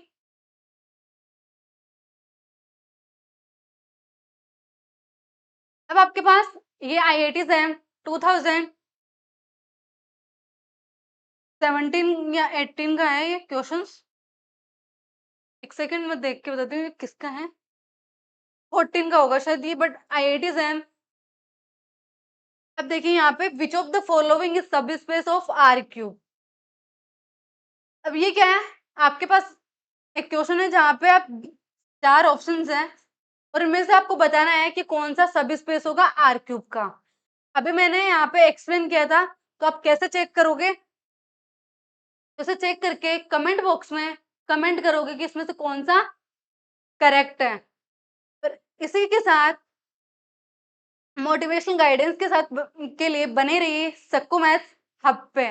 अब आपके पास ये IIT JAM 2017 या 18 का है ये क्वेश्चंस। एक सेकंड में देख के बताती हूँ ये किसका है, 14 का होगा शायद ये, बट IIT JAM। अब देखिए यहाँ पे विच of the following is subspace of R cube. अब ये क्या है, आपके पास एक क्वेश्चन है जहाँ पे आप 4 ऑप्शंस हैं और इनमें से आपको बताना है कि कौन सा सब स्पेस होगा R क्यूब का। अभी मैंने यहाँ पे एक्सप्लेन किया था, तो आप कैसे चेक करोगे, तो इसे चेक करके कमेंट बॉक्स में कमेंट करोगे कि इसमें से कौन सा करेक्ट है। और इसी के साथ मोटिवेशनल गाइडेंस के साथ के लिए बने रहिए सक्को मैथ्स हब पे,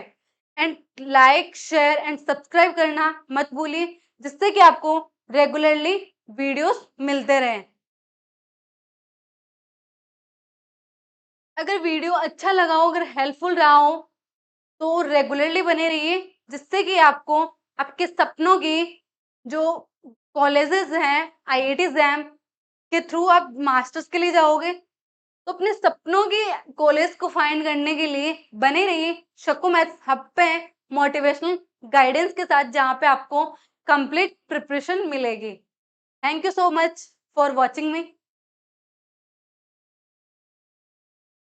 and like share and subscribe करना मत भूलिए, जिससे कि आपको रेगुलरली वीडियोस मिलते रहें। अगर वीडियो अच्छा लगा हो, अगर हेल्पफुल रहा हो, तो रेगुलरली बने रहिए, जिससे कि आपको आपके सपनों की जो कॉलेजेस हैं IIT JAM के थ्रू आप मास्टर्स के लिए जाओगे, तो अपने सपनों की कॉलेज को फाइंड करने के लिए बने रहिए शक्को मैथ्स हब पे मोटिवेशनल गाइडेंस के साथ, जहाँ पे आपको कंप्लीट प्रिपरेशन मिलेगी। Thank you so much for watching me.